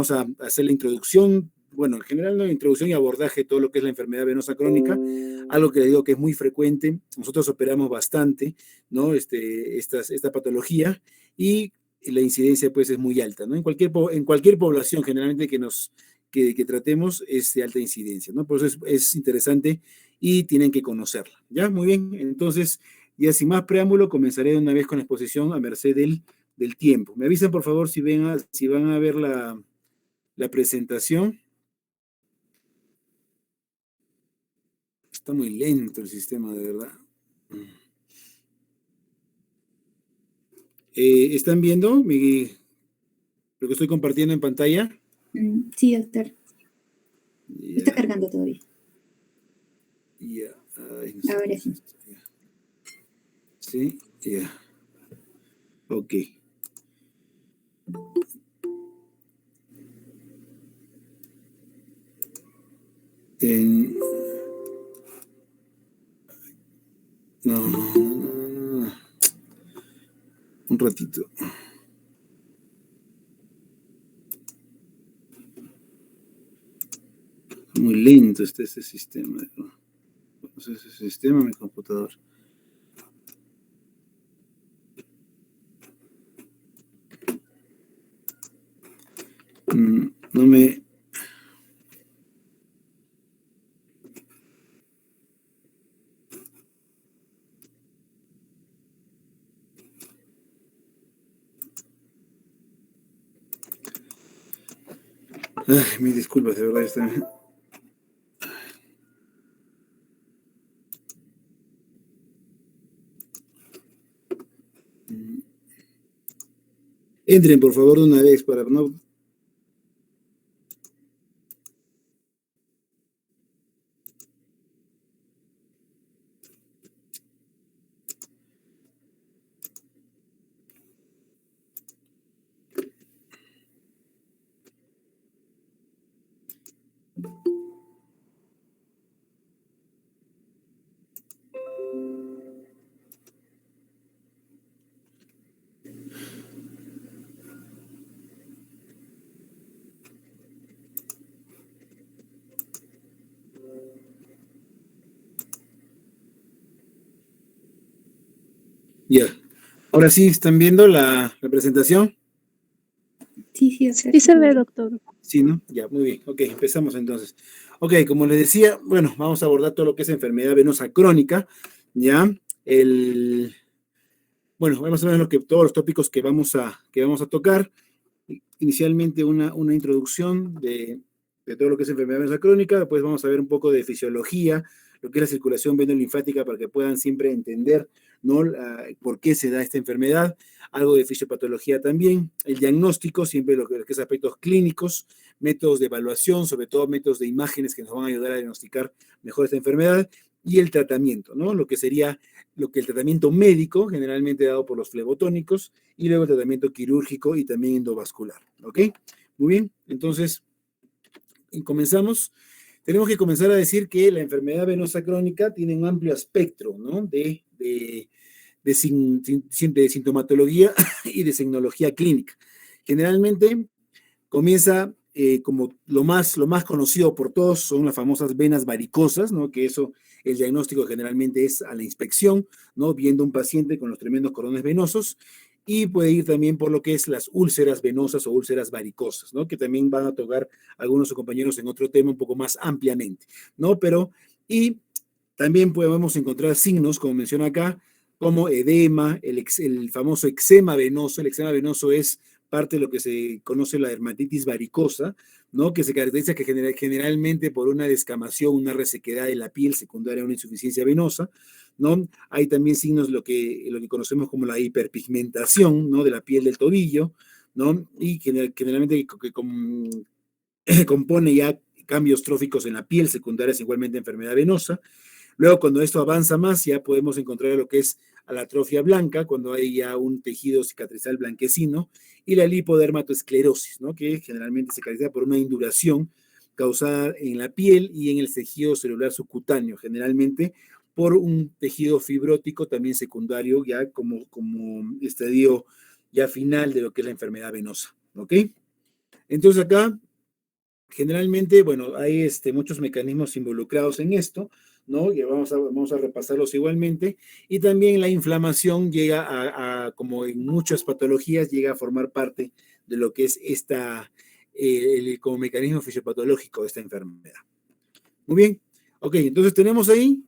vamos a hacer la introducción, bueno, en general la introducción y abordaje de todo lo que es la enfermedad venosa crónica, algo que le digo que es muy frecuente. Nosotros operamos bastante, ¿no? Esta patología, y la incidencia pues es muy alta, ¿no? En cualquier población generalmente que tratemos es de alta incidencia, ¿no? Por eso es interesante y tienen que conocerla, ¿ya? Muy bien, entonces, ya sin más preámbulo, comenzaré de una vez con la exposición a merced del tiempo. Me avisan, por favor, si van a ver la presentación. Está muy lento el sistema, de verdad. ¿Están viendo lo que estoy compartiendo en pantalla? Sí, doctor. Yeah. Está cargando todavía. Ya. Ahora sí. Sí, ya. Ok. No. Un ratito. Muy lento está este sistema. Ese sistema, mi computador. No me... Ay, mis disculpas, de verdad está... Entren, por favor, de una vez para no... Ya. Ahora sí, ¿están viendo la presentación? Sí, doctor. Sí se ve, doctor. Sí, ¿no? Ya, muy bien. Ok, empezamos entonces. Ok, como les decía, bueno, vamos a abordar todo lo que es enfermedad venosa crónica, ¿ya? Bueno, vamos a ver todos los tópicos que vamos a tocar. Inicialmente una introducción de todo lo que es enfermedad venosa crónica, después vamos a ver un poco de fisiología, lo que es la circulación venolinfática para que puedan siempre entender, ¿no? Por qué se da esta enfermedad, algo de fisiopatología también, el diagnóstico, siempre lo que es aspectos clínicos, métodos de evaluación, sobre todo métodos de imágenes que nos van a ayudar a diagnosticar mejor esta enfermedad, y el tratamiento, ¿no? Lo que sería el tratamiento médico, generalmente dado por los flebotónicos, y luego el tratamiento quirúrgico y también endovascular, ¿ok? Muy bien, entonces, comenzamos. Tenemos que comenzar a decir que la enfermedad venosa crónica tiene un amplio espectro, ¿no? De sintomatología y de signología clínica. Generalmente comienza como lo más conocido por todos son las famosas venas varicosas, ¿no? Que eso, el diagnóstico generalmente es a la inspección, ¿no? Viendo un paciente con los tremendos cordones venosos, y puede ir también por lo que es las úlceras venosas o úlceras varicosas, ¿no? Que también van a tocar algunos de sus compañeros en otro tema un poco más ampliamente, ¿no? Y también podemos encontrar signos, como menciona acá, como edema, el famoso eczema venoso. El eczema venoso es parte de lo que se conoce la dermatitis varicosa, ¿no? Que se caracteriza generalmente por una descamación, una resequedad de la piel secundaria a una insuficiencia venosa, ¿no? Hay también signos de lo que conocemos como la hiperpigmentación, ¿no? De la piel del tobillo, ¿no? Y generalmente compone ya cambios tróficos en la piel secundarias, igualmente enfermedad venosa. Luego, cuando esto avanza más, ya podemos encontrar lo que es la atrofia blanca, cuando hay ya un tejido cicatrizal blanquecino, y la lipodermatoesclerosis, ¿no? Que generalmente se caracteriza por una induración causada en la piel y en el tejido celular subcutáneo, generalmente por un tejido fibrótico también secundario, ya como estadio ya final de lo que es la enfermedad venosa, ¿ok? Entonces acá, generalmente, bueno, hay muchos mecanismos involucrados en esto, ¿no? Y vamos a repasarlos igualmente. Y también la inflamación llega como en muchas patologías, llega a formar parte de lo que es como mecanismo fisiopatológico de esta enfermedad. Muy bien. Ok, entonces tenemos ahí,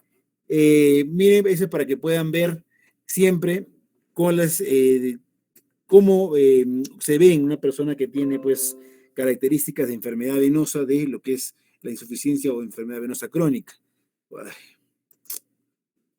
miren, ese para que puedan ver siempre cómo se ve en una persona que tiene, pues, características de enfermedad venosa de lo que es la insuficiencia o enfermedad venosa crónica. Ay.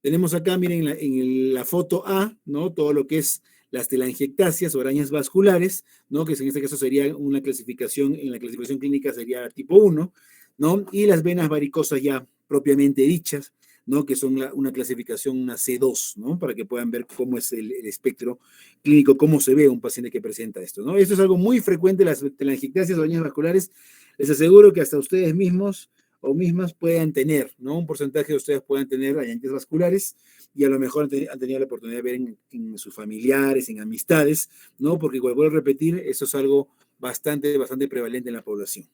Tenemos acá, miren, en la foto A, ¿no? Todo lo que es las telangiectasias o arañas vasculares, ¿no? Que en este caso sería una clasificación, en la clasificación clínica sería tipo 1, ¿no? Y las venas varicosas ya propiamente dichas, ¿no? Que son una clasificación, una C2, ¿no? Para que puedan ver cómo es el espectro clínico, cómo se ve un paciente que presenta esto, ¿no? Esto es algo muy frecuente, las telangiectasias o arañas vasculares. Les aseguro que hasta ustedes mismos o mismas puedan tener, ¿no? Un porcentaje de ustedes puedan tener arañas vasculares y a lo mejor han tenido la oportunidad de ver en sus familiares, en amistades, ¿no? Porque, igual vuelvo a repetir, eso es algo bastante prevalente en la población.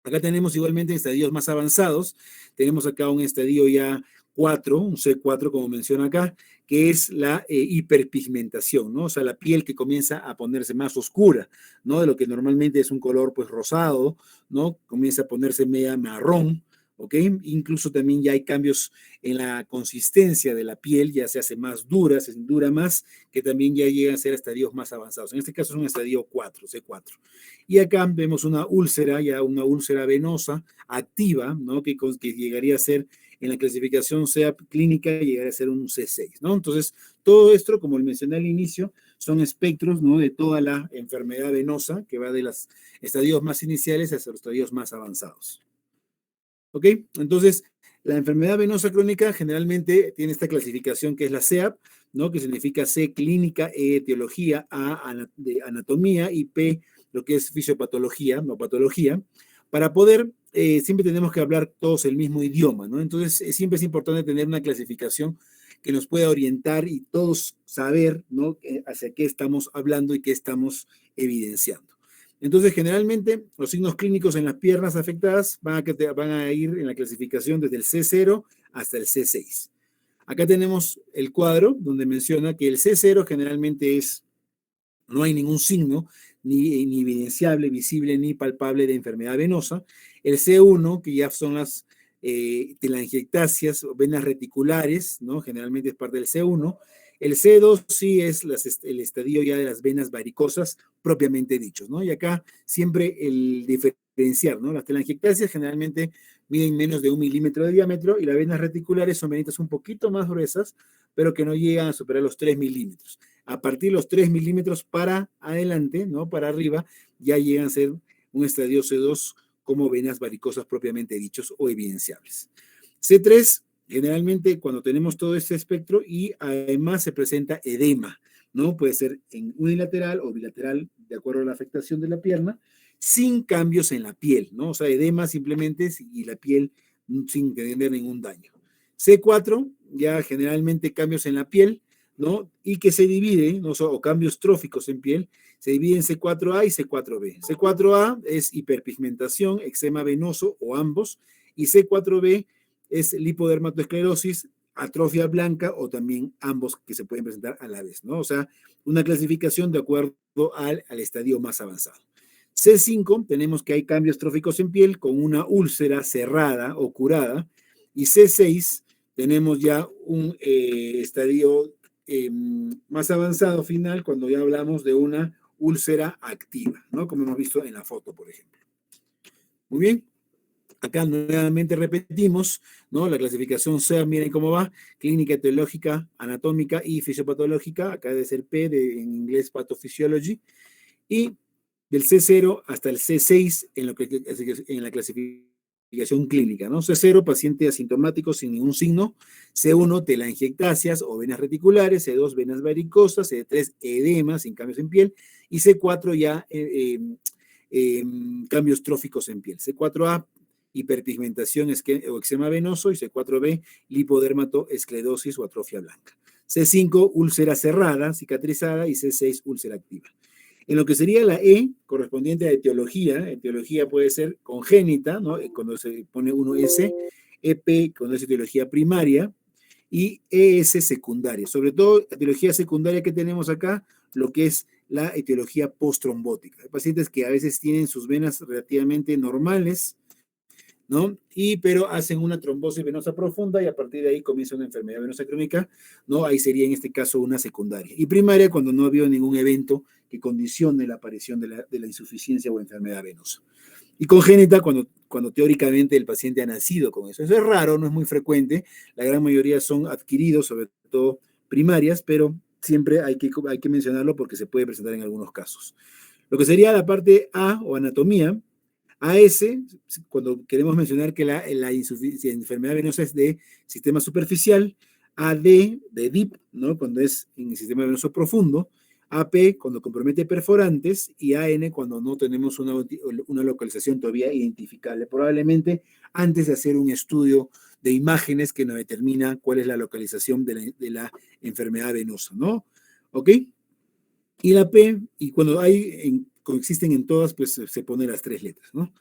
Acá tenemos igualmente estadios más avanzados. Tenemos acá un estadio ya 4, un C4, como menciona acá, que es la hiperpigmentación, ¿no? O sea, la piel que comienza a ponerse más oscura, ¿no? De lo que normalmente es un color, pues, rosado, ¿no? Comienza a ponerse media marrón, ¿ok? Incluso también ya hay cambios en la consistencia de la piel, ya se hace más dura, se dura más, que también ya llegan a ser estadios más avanzados. En este caso es un estadio 4, C4. Y acá vemos una úlcera, ya una úlcera venosa activa, ¿no? Que llegaría a ser, en la clasificación sea clínica, llegaría a ser un C6, ¿no? Entonces, todo esto, como mencioné al inicio, son espectros, ¿no? De toda la enfermedad venosa, que va de los estadios más iniciales hasta los estadios más avanzados. ¿Ok? Entonces, la enfermedad venosa crónica generalmente tiene esta clasificación que es la CEAP, ¿no? Que significa C, clínica, E, etiología, A, de anatomía, y P, lo que es fisiopatología, no patología. Para poder, siempre tenemos que hablar todos el mismo idioma, ¿no? Entonces, siempre es importante tener una clasificación que nos pueda orientar y todos saber, ¿no? Hacia qué estamos hablando y qué estamos evidenciando. Entonces, generalmente, los signos clínicos en las piernas afectadas van a ir en la clasificación desde el C0 hasta el C6. Acá tenemos el cuadro donde menciona que el C0 generalmente no hay ningún signo, ni evidenciable, visible, ni palpable de enfermedad venosa. El C1, que ya son las telangiectasias o venas reticulares, ¿no? Generalmente es parte del C1. El C2 sí es el estadio ya de las venas varicosas propiamente dichos, ¿no? Y acá siempre el diferenciar, ¿no? Las telangiectasias generalmente miden menos de 1 milímetro de diámetro y las venas reticulares son venitas un poquito más gruesas, pero que no llegan a superar los 3 milímetros. A partir de los 3 milímetros para adelante, ¿no? Para arriba, ya llegan a ser un estadio C2 como venas varicosas propiamente dichos o evidenciables. C3, generalmente cuando tenemos todo este espectro y además se presenta edema, ¿no? Puede ser en unilateral o bilateral, de acuerdo a la afectación de la pierna, sin cambios en la piel, ¿no? O sea, edema simplemente y la piel sin tener ningún daño. C4, ya generalmente cambios en la piel, ¿no? Y que se divide, ¿no? O cambios tróficos en piel, se divide en C4A y C4B. C4A es hiperpigmentación, eczema venoso o ambos, y C4B es lipodermatoesclerosis, atrofia blanca o también ambos que se pueden presentar a la vez, ¿no? O sea, una clasificación de acuerdo al estadio más avanzado. C5, tenemos que hay cambios tróficos en piel con una úlcera cerrada o curada, y C6, tenemos ya un estadio más avanzado final cuando ya hablamos de una úlcera activa, ¿no? Como hemos visto en la foto, por ejemplo. Muy bien. Acá nuevamente repetimos, ¿no? La clasificación SEA, miren cómo va, clínica etiológica, anatómica y fisiopatológica, acá debe ser P en inglés Pathophysiology, y del C0 hasta el C6 en la clasificación clínica, ¿no? C0, paciente asintomático sin ningún signo, C1, telangiectasias o venas reticulares, C2, venas varicosas, C3, edema sin cambios en piel, y C4 ya cambios tróficos en piel. C4A, hiperpigmentación o eczema venoso, y C4B, lipodermatoesclerosis o atrofia blanca. C5, úlcera cerrada, cicatrizada, y C6, úlcera activa. En lo que sería la E, correspondiente a etiología puede ser congénita, ¿no? Cuando se pone uno S, EP, cuando es etiología primaria, y ES secundaria. Sobre todo, etiología secundaria que tenemos acá, lo que es la etiología postrombótica. Hay pacientes que a veces tienen sus venas relativamente normales, ¿no? Pero hacen una trombosis venosa profunda y a partir de ahí comienza una enfermedad venosa crónica, ¿no? Ahí sería en este caso una secundaria. Y primaria cuando no ha habido ningún evento que condicione la aparición de la insuficiencia o enfermedad venosa. Y congénita cuando teóricamente el paciente ha nacido con eso. Eso es raro, no es muy frecuente. La gran mayoría son adquiridos, sobre todo primarias, pero siempre hay que mencionarlo porque se puede presentar en algunos casos. Lo que sería la parte A o anatomía, AS, cuando queremos mencionar que la enfermedad venosa es de sistema superficial, AD, de DIP, ¿no? Cuando es en el sistema venoso profundo, AP, cuando compromete perforantes, y AN, cuando no tenemos una localización todavía identificable, probablemente antes de hacer un estudio de imágenes que nos determina cuál es la localización de la enfermedad venosa, ¿no? ¿Ok? Y la P, y cuando coexisten en todas, pues se ponen las 3 letras, ¿no?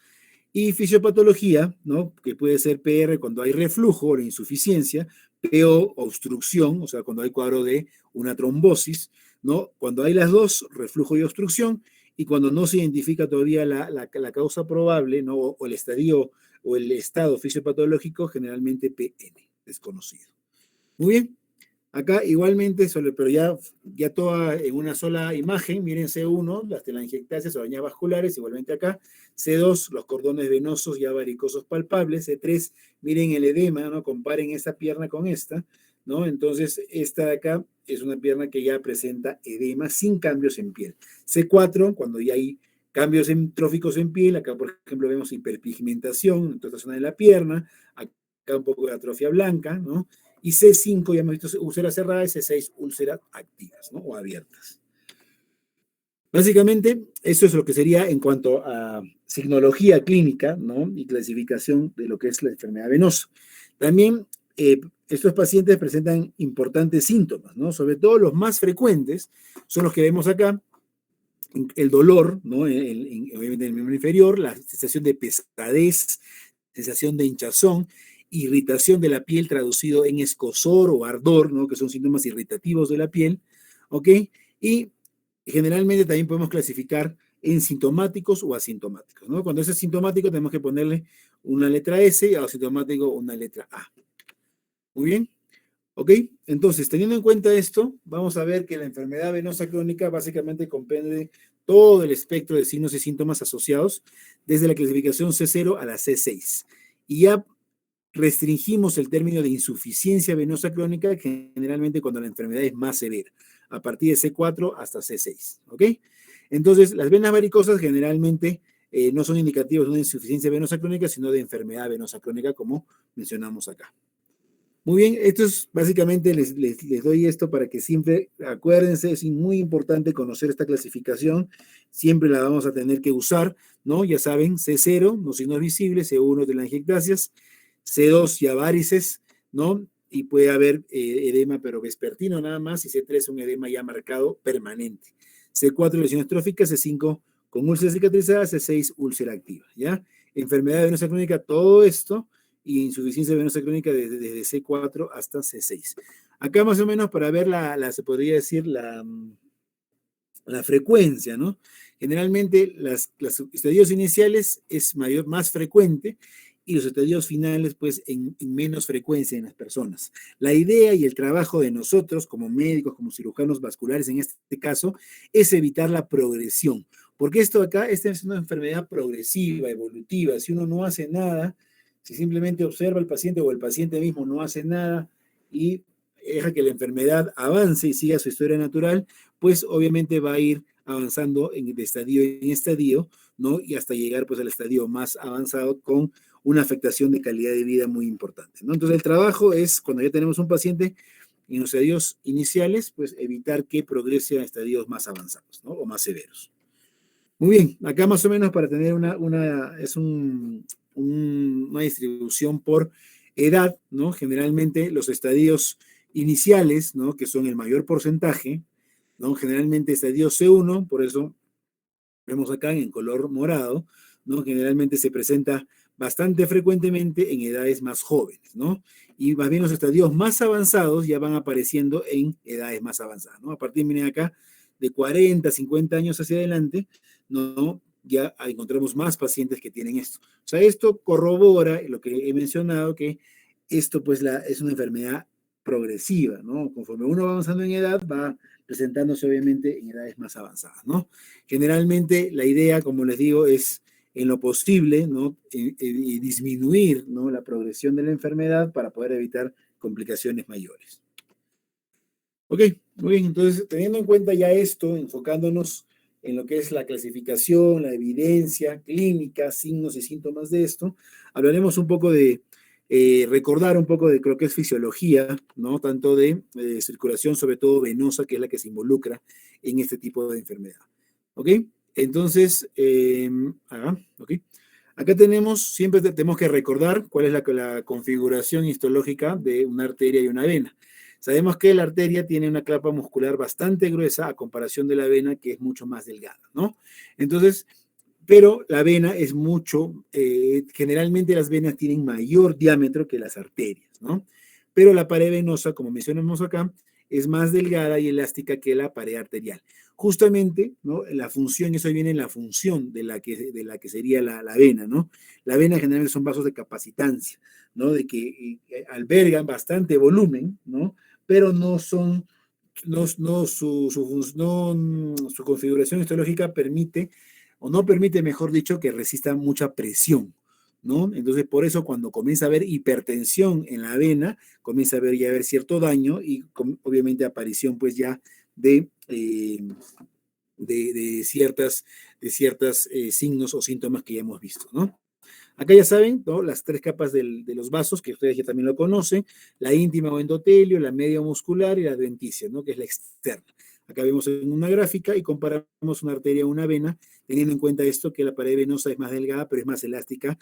Y fisiopatología, ¿no? Que puede ser PR cuando hay reflujo o insuficiencia, PO, obstrucción, o sea, cuando hay cuadro de una trombosis, ¿no? Cuando hay las dos, reflujo y obstrucción, y cuando no se identifica todavía la causa probable, ¿no? O el estadio o el estado fisiopatológico, generalmente PN, desconocido. Muy bien. Acá igualmente, pero ya toda en una sola imagen, miren C1, las telangiectasias o dañas vasculares, igualmente acá. C2, los cordones venosos ya varicosos palpables. C3, miren el edema, ¿no? Comparen esta pierna con esta, ¿no? Entonces, esta de acá es una pierna que ya presenta edema sin cambios en piel. C4, cuando ya hay cambios tróficos en piel, acá por ejemplo vemos hiperpigmentación en toda esta zona de la pierna, acá un poco de atrofia blanca, ¿no? Y C5, ya hemos visto úlceras cerradas, C6, úlceras activas, ¿no? O abiertas. Básicamente, eso es lo que sería en cuanto a signología clínica, ¿no? Y clasificación de lo que es la enfermedad venosa. También estos pacientes presentan importantes síntomas, ¿no? Sobre todo los más frecuentes son los que vemos acá, el dolor, ¿no? Obviamente en el miembro inferior, la sensación de pesadez, sensación de hinchazón, irritación de la piel traducido en escozor o ardor, ¿no? Que son síntomas irritativos de la piel, ¿ok? Y generalmente también podemos clasificar en sintomáticos o asintomáticos, ¿no? Cuando es asintomático tenemos que ponerle una letra S y asintomático una letra A. Muy bien. ¿Ok? Entonces, teniendo en cuenta esto, vamos a ver que la enfermedad venosa crónica básicamente comprende todo el espectro de signos y síntomas asociados, desde la clasificación C0 a la C6. Y ya restringimos el término de insuficiencia venosa crónica, generalmente cuando la enfermedad es más severa, a partir de C4 hasta C6. ¿Ok? Entonces, las venas varicosas generalmente no son indicativos de una insuficiencia venosa crónica, sino de enfermedad venosa crónica, como mencionamos acá. Muy bien, esto es básicamente, les doy esto para que siempre, acuérdense, es muy importante conocer esta clasificación, siempre la vamos a tener que usar, ¿no? Ya saben, C0, no signos visibles, C1 telangiectasias, C2 ya varices, ¿no? Y puede haber edema, pero vespertino nada más, y C3 un edema ya marcado permanente. C4 lesiones tróficas, C5 con úlcera cicatrizada, C6 úlcera activa, ¿ya? Enfermedad venosa crónica, todo esto, y insuficiencia venosa crónica desde C4 hasta C6. Acá más o menos para ver se podría decir la frecuencia, ¿no? Generalmente los estadios iniciales es más frecuente y los estadios finales pues en menos frecuencia en las personas. La idea y el trabajo de nosotros como médicos, como cirujanos vasculares en este caso, es evitar la progresión. Porque esta es una enfermedad progresiva, evolutiva. Si uno no hace nada, si simplemente observa al paciente o el paciente mismo no hace nada y deja que la enfermedad avance y siga su historia natural, pues obviamente va a ir avanzando de estadio en estadio, ¿no? Y hasta llegar pues al estadio más avanzado con una afectación de calidad de vida muy importante, ¿no? Entonces el trabajo es, cuando ya tenemos un paciente en los estadios iniciales, pues evitar que progrese a estadios más avanzados, ¿no? O más severos. Muy bien, acá más o menos para tener una distribución por edad, ¿no? Generalmente los estadios iniciales, ¿no? Que son el mayor porcentaje, ¿no? Generalmente estadio C1, por eso vemos acá en color morado, ¿no? Generalmente se presenta bastante frecuentemente en edades más jóvenes, ¿no? Y más bien los estadios más avanzados ya van apareciendo en edades más avanzadas, ¿no? A partir, miren acá, de 40, 50 años hacia adelante, ¿no? Ya encontramos más pacientes que tienen esto. O sea, esto corrobora lo que he mencionado, que esto pues es una enfermedad progresiva, ¿no? Conforme uno va avanzando en edad, va presentándose obviamente en edades más avanzadas, ¿no? Generalmente la idea, como les digo, es en lo posible, ¿no? Disminuir, ¿no? La progresión de la enfermedad para poder evitar complicaciones mayores. Ok, muy bien, entonces teniendo en cuenta ya esto, enfocándonos en lo que es la clasificación, la evidencia clínica, signos y síntomas de esto, hablaremos un poco de, recordar un poco de lo que es fisiología, ¿no? Tanto de circulación, sobre todo venosa, que es la que se involucra en este tipo de enfermedad. ¿Ok? Entonces, okay. Acá siempre tenemos que recordar cuál es la configuración histológica de una arteria y una vena. Sabemos que la arteria tiene una capa muscular bastante gruesa a comparación de la vena, que es mucho más delgada, ¿no? Entonces, pero la vena es generalmente las venas tienen mayor diámetro que las arterias, ¿no? Pero la pared venosa, como mencionamos acá, es más delgada y elástica que la pared arterial. Justamente, ¿no? La función, eso viene en la función de la que sería la vena, ¿no? La vena generalmente son vasos de capacitancia, ¿no? De que albergan bastante volumen, ¿no? Pero no son, su configuración histológica permite, o no permite, mejor dicho, que resista mucha presión, ¿no? Entonces, por eso cuando comienza a haber hipertensión en la vena, comienza a haber cierto daño y obviamente aparición pues ya de ciertas signos o síntomas que ya hemos visto, ¿no? Acá ya saben, ¿no? Las tres capas de los vasos, que ustedes ya también lo conocen, la íntima o endotelio, la media muscular y la adventicia, ¿no? Que es la externa. Acá vemos en una gráfica y comparamos una arteria a una vena, teniendo en cuenta esto, que la pared venosa es más delgada, pero es más elástica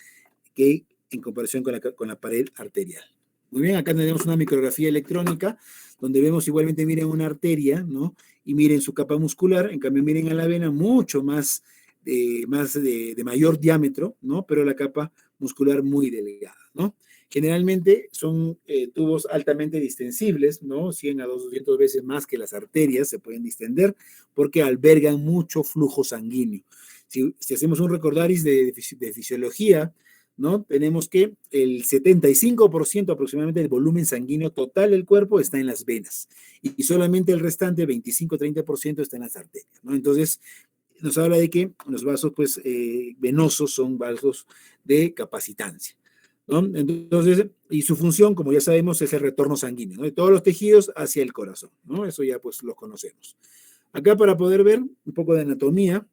que en comparación con la pared arterial. Muy bien, acá tenemos una micrografía electrónica, donde vemos igualmente, miren, una arteria, ¿no? Y miren su capa muscular, en cambio miren a la vena mucho más de mayor diámetro, ¿no? Pero la capa muscular muy delgada, ¿no? Generalmente son tubos altamente distensibles, ¿no? 100 a 200 veces más que las arterias se pueden distender porque albergan mucho flujo sanguíneo. Si hacemos un recordaris de fisiología, ¿no? Tenemos que el 75% aproximadamente del volumen sanguíneo total del cuerpo está en las venas y solamente el restante, 25-30%, está en las arterias, ¿no? Entonces, nos habla de que los vasos pues, venosos son vasos de capacitancia, ¿no? Entonces, y su función, como ya sabemos, es el retorno sanguíneo, ¿no? De todos los tejidos hacia el corazón, ¿no? Eso ya pues lo conocemos. Acá para poder ver un poco de anatomía,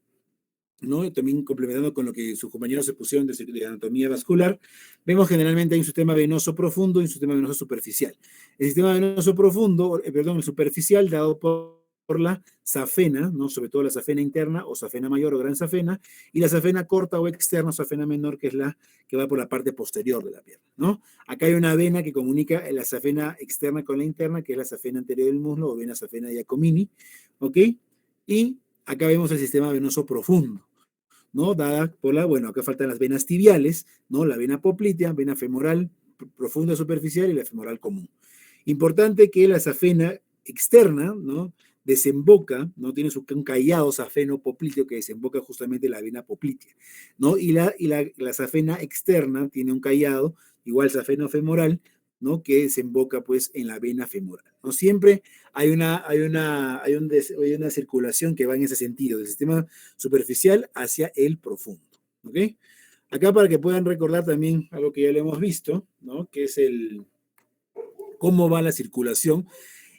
¿no? Y también complementando con lo que sus compañeros se pusieron de anatomía vascular, vemos generalmente hay un sistema venoso profundo y un sistema venoso superficial. El sistema venoso profundo, el superficial, dado por la safena, ¿no? Sobre todo la safena interna o safena mayor o gran safena, y la safena corta o externa, safena menor, que es la que va por la parte posterior de la pierna, ¿no? Acá hay una vena que comunica la safena externa con la interna, que es la safena anterior del muslo o vena safena Giacomini, ¿ok? Y acá vemos el sistema venoso profundo, ¿no? Dada por bueno, acá faltan las venas tibiales, ¿no? La vena poplitea, vena femoral profunda superficial y la femoral común. Importante que la safena externa, ¿no? Desemboca, ¿no? Tiene un callado safeno popliteo que desemboca justamente en la vena poplitea, ¿no? Y la safena externa tiene un callado, igual safeno femoral, ¿no? Que desemboca pues en la vena femoral, ¿no? Siempre hay una circulación que va en ese sentido, del sistema superficial hacia el profundo, ¿ok? Acá para que puedan recordar también algo que ya lo hemos visto, ¿no? Que es cómo va la circulación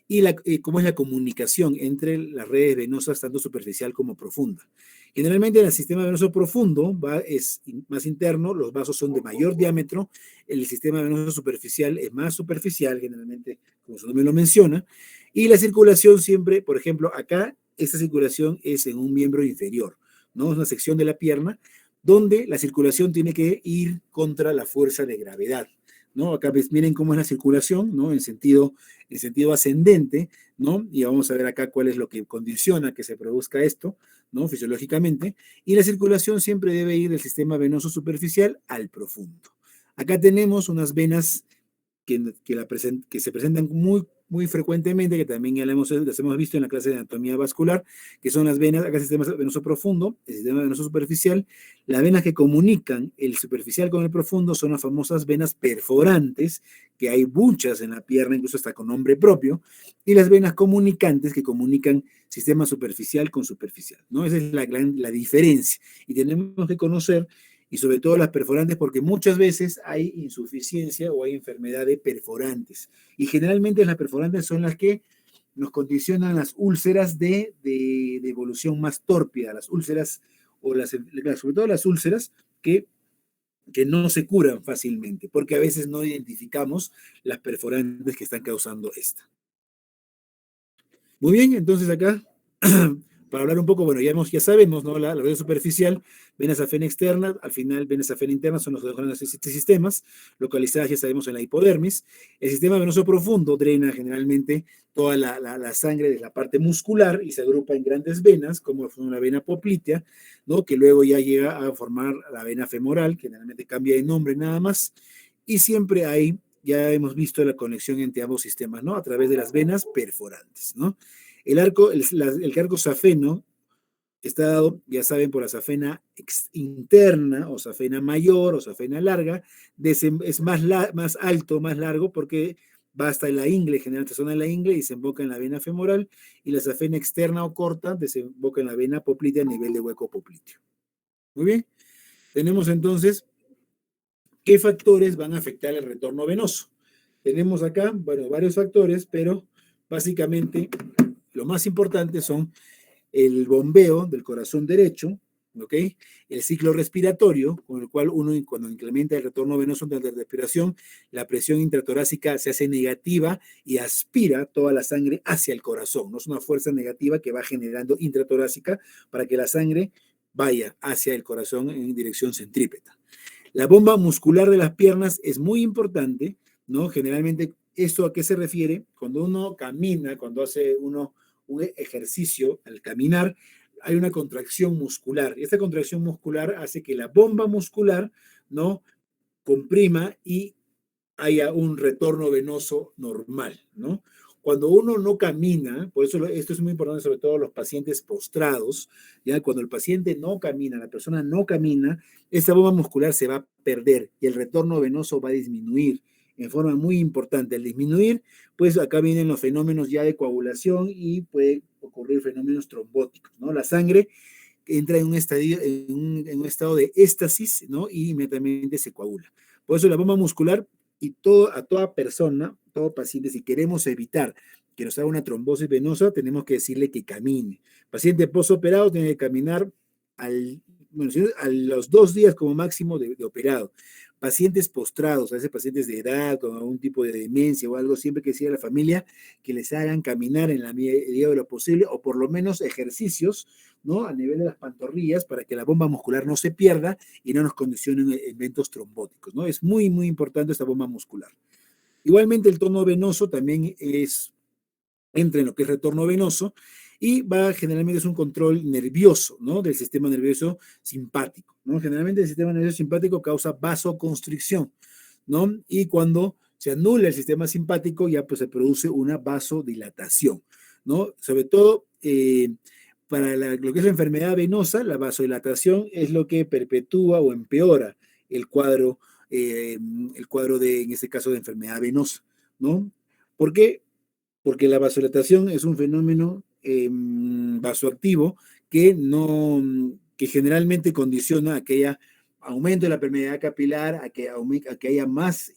y cómo es la comunicación entre las redes venosas, tanto superficial como profunda. Generalmente en el sistema venoso profundo es más interno, los vasos son de mayor diámetro, el sistema venoso superficial es más superficial, generalmente, como su nombre lo menciona, y la circulación siempre, por ejemplo, acá, esta circulación es en un miembro inferior, ¿no? Es una sección de la pierna donde la circulación tiene que ir contra la fuerza de gravedad, ¿no? Acá miren cómo es la circulación, ¿no? En sentido ascendente, ¿no? Y vamos a ver acá cuál es lo que condiciona que se produzca esto, ¿no? Fisiológicamente, y la circulación siempre debe ir del sistema venoso superficial al profundo. Acá tenemos unas venas que se presentan muy frecuentemente, que también ya las hemos visto en la clase de anatomía vascular, que son las venas, acá el sistema venoso profundo, el sistema venoso superficial. Las venas que comunican el superficial con el profundo son las famosas venas perforantes, que hay muchas en la pierna, incluso hasta con nombre propio, y las venas comunicantes que comunican sistema superficial con superficial, ¿no? Esa es la diferencia. Y tenemos que conocer, y sobre todo las perforantes, porque muchas veces hay insuficiencia o hay enfermedad de perforantes. Y generalmente las perforantes son las que nos condicionan las úlceras de evolución más tórpida, las úlceras, sobre todo las úlceras que no se curan fácilmente, porque a veces no identificamos las perforantes que están causando esta. Muy bien, entonces acá, para hablar un poco, bueno, ya sabemos, ¿no? La vena superficial, vena safena externa, al final vena safena interna son los dos grandes sistemas, localizadas ya sabemos en la hipodermis. El sistema venoso profundo drena generalmente toda la sangre de la parte muscular y se agrupa en grandes venas, como una vena poplitea, ¿no? Que luego ya llega a formar la vena femoral, que generalmente cambia de nombre nada más, y siempre hay, ya hemos visto la conexión entre ambos sistemas, ¿no? A través de las venas perforantes, ¿no? El cargo safeno está dado, ya saben, por la safena interna o safena mayor o safena larga, es más alto, más largo, porque va hasta la ingle, generalmente zona de la ingle y desemboca en la vena femoral, y la safena externa o corta desemboca en la vena poplitea a nivel de hueco popliteo. Muy bien, tenemos entonces qué factores van a afectar el retorno venoso. Tenemos acá, bueno, varios factores, pero básicamente lo más importante son el bombeo del corazón derecho, ¿ok? El ciclo respiratorio, con el cual uno, cuando incrementa el retorno venoso de la respiración, la presión intratorácica se hace negativa y aspira toda la sangre hacia el corazón, ¿no? Es una fuerza negativa que va generando intratorácica para que la sangre vaya hacia el corazón en dirección centrípeta. La bomba muscular de las piernas es muy importante, ¿no? Generalmente, ¿esto a qué se refiere? Cuando uno camina, cuando hace uno un ejercicio, al caminar, hay una contracción muscular. Y esta contracción muscular hace que la bomba muscular, ¿no? Comprima y haya un retorno venoso normal, ¿no? Cuando uno no camina, por eso esto es muy importante, sobre todo los pacientes postrados, ya cuando el paciente no camina, la persona no camina, esta bomba muscular se va a perder y el retorno venoso va a disminuir en forma muy importante. Al disminuir, pues acá vienen los fenómenos ya de coagulación y puede ocurrir fenómenos trombóticos, ¿no? La sangre entra en un estado de éstasis, ¿no? Y inmediatamente se coagula. Por eso la bomba muscular y a toda persona, todo paciente, si queremos evitar que nos haga una trombosis venosa, tenemos que decirle que camine. Paciente postoperado tiene que caminar a los 2 días como máximo de operado. Pacientes postrados, a veces pacientes de edad, con algún tipo de demencia o algo, siempre que decir a la familia que les hagan caminar en la medida de lo posible, o por lo menos ejercicios, ¿no? A nivel de las pantorrillas, para que la bomba muscular no se pierda y no nos condicionen eventos trombóticos, ¿no? Es muy, muy importante esta bomba muscular. Igualmente, el tono venoso también entra en lo que es retorno venoso y generalmente es un control nervioso, ¿no? Del sistema nervioso simpático, ¿no? Generalmente el sistema nervioso simpático causa vasoconstricción, ¿no? Y cuando se anula el sistema simpático, ya pues se produce una vasodilatación, ¿no? Sobre todo para lo que es la enfermedad venosa, la vasodilatación es lo que perpetúa o empeora el cuadro en este caso, de enfermedad venosa, ¿no? ¿Por qué? Porque la vasodilatación es un fenómeno vasoactivo que generalmente condiciona a que haya aumento de la permeabilidad capilar, a que haya más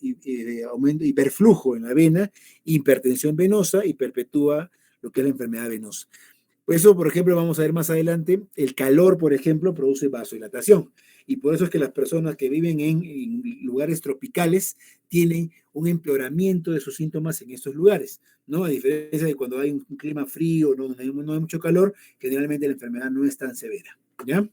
aumento, hiperflujo en la vena, hipertensión venosa y perpetúa lo que es la enfermedad venosa. Por eso, por ejemplo, vamos a ver más adelante, el calor, por ejemplo, produce vasodilatación. Y por eso es que las personas que viven en lugares tropicales tienen un empeoramiento de sus síntomas en estos lugares, ¿no? A diferencia de cuando hay un clima frío, no hay mucho calor, generalmente la enfermedad no es tan severa, ¿ya?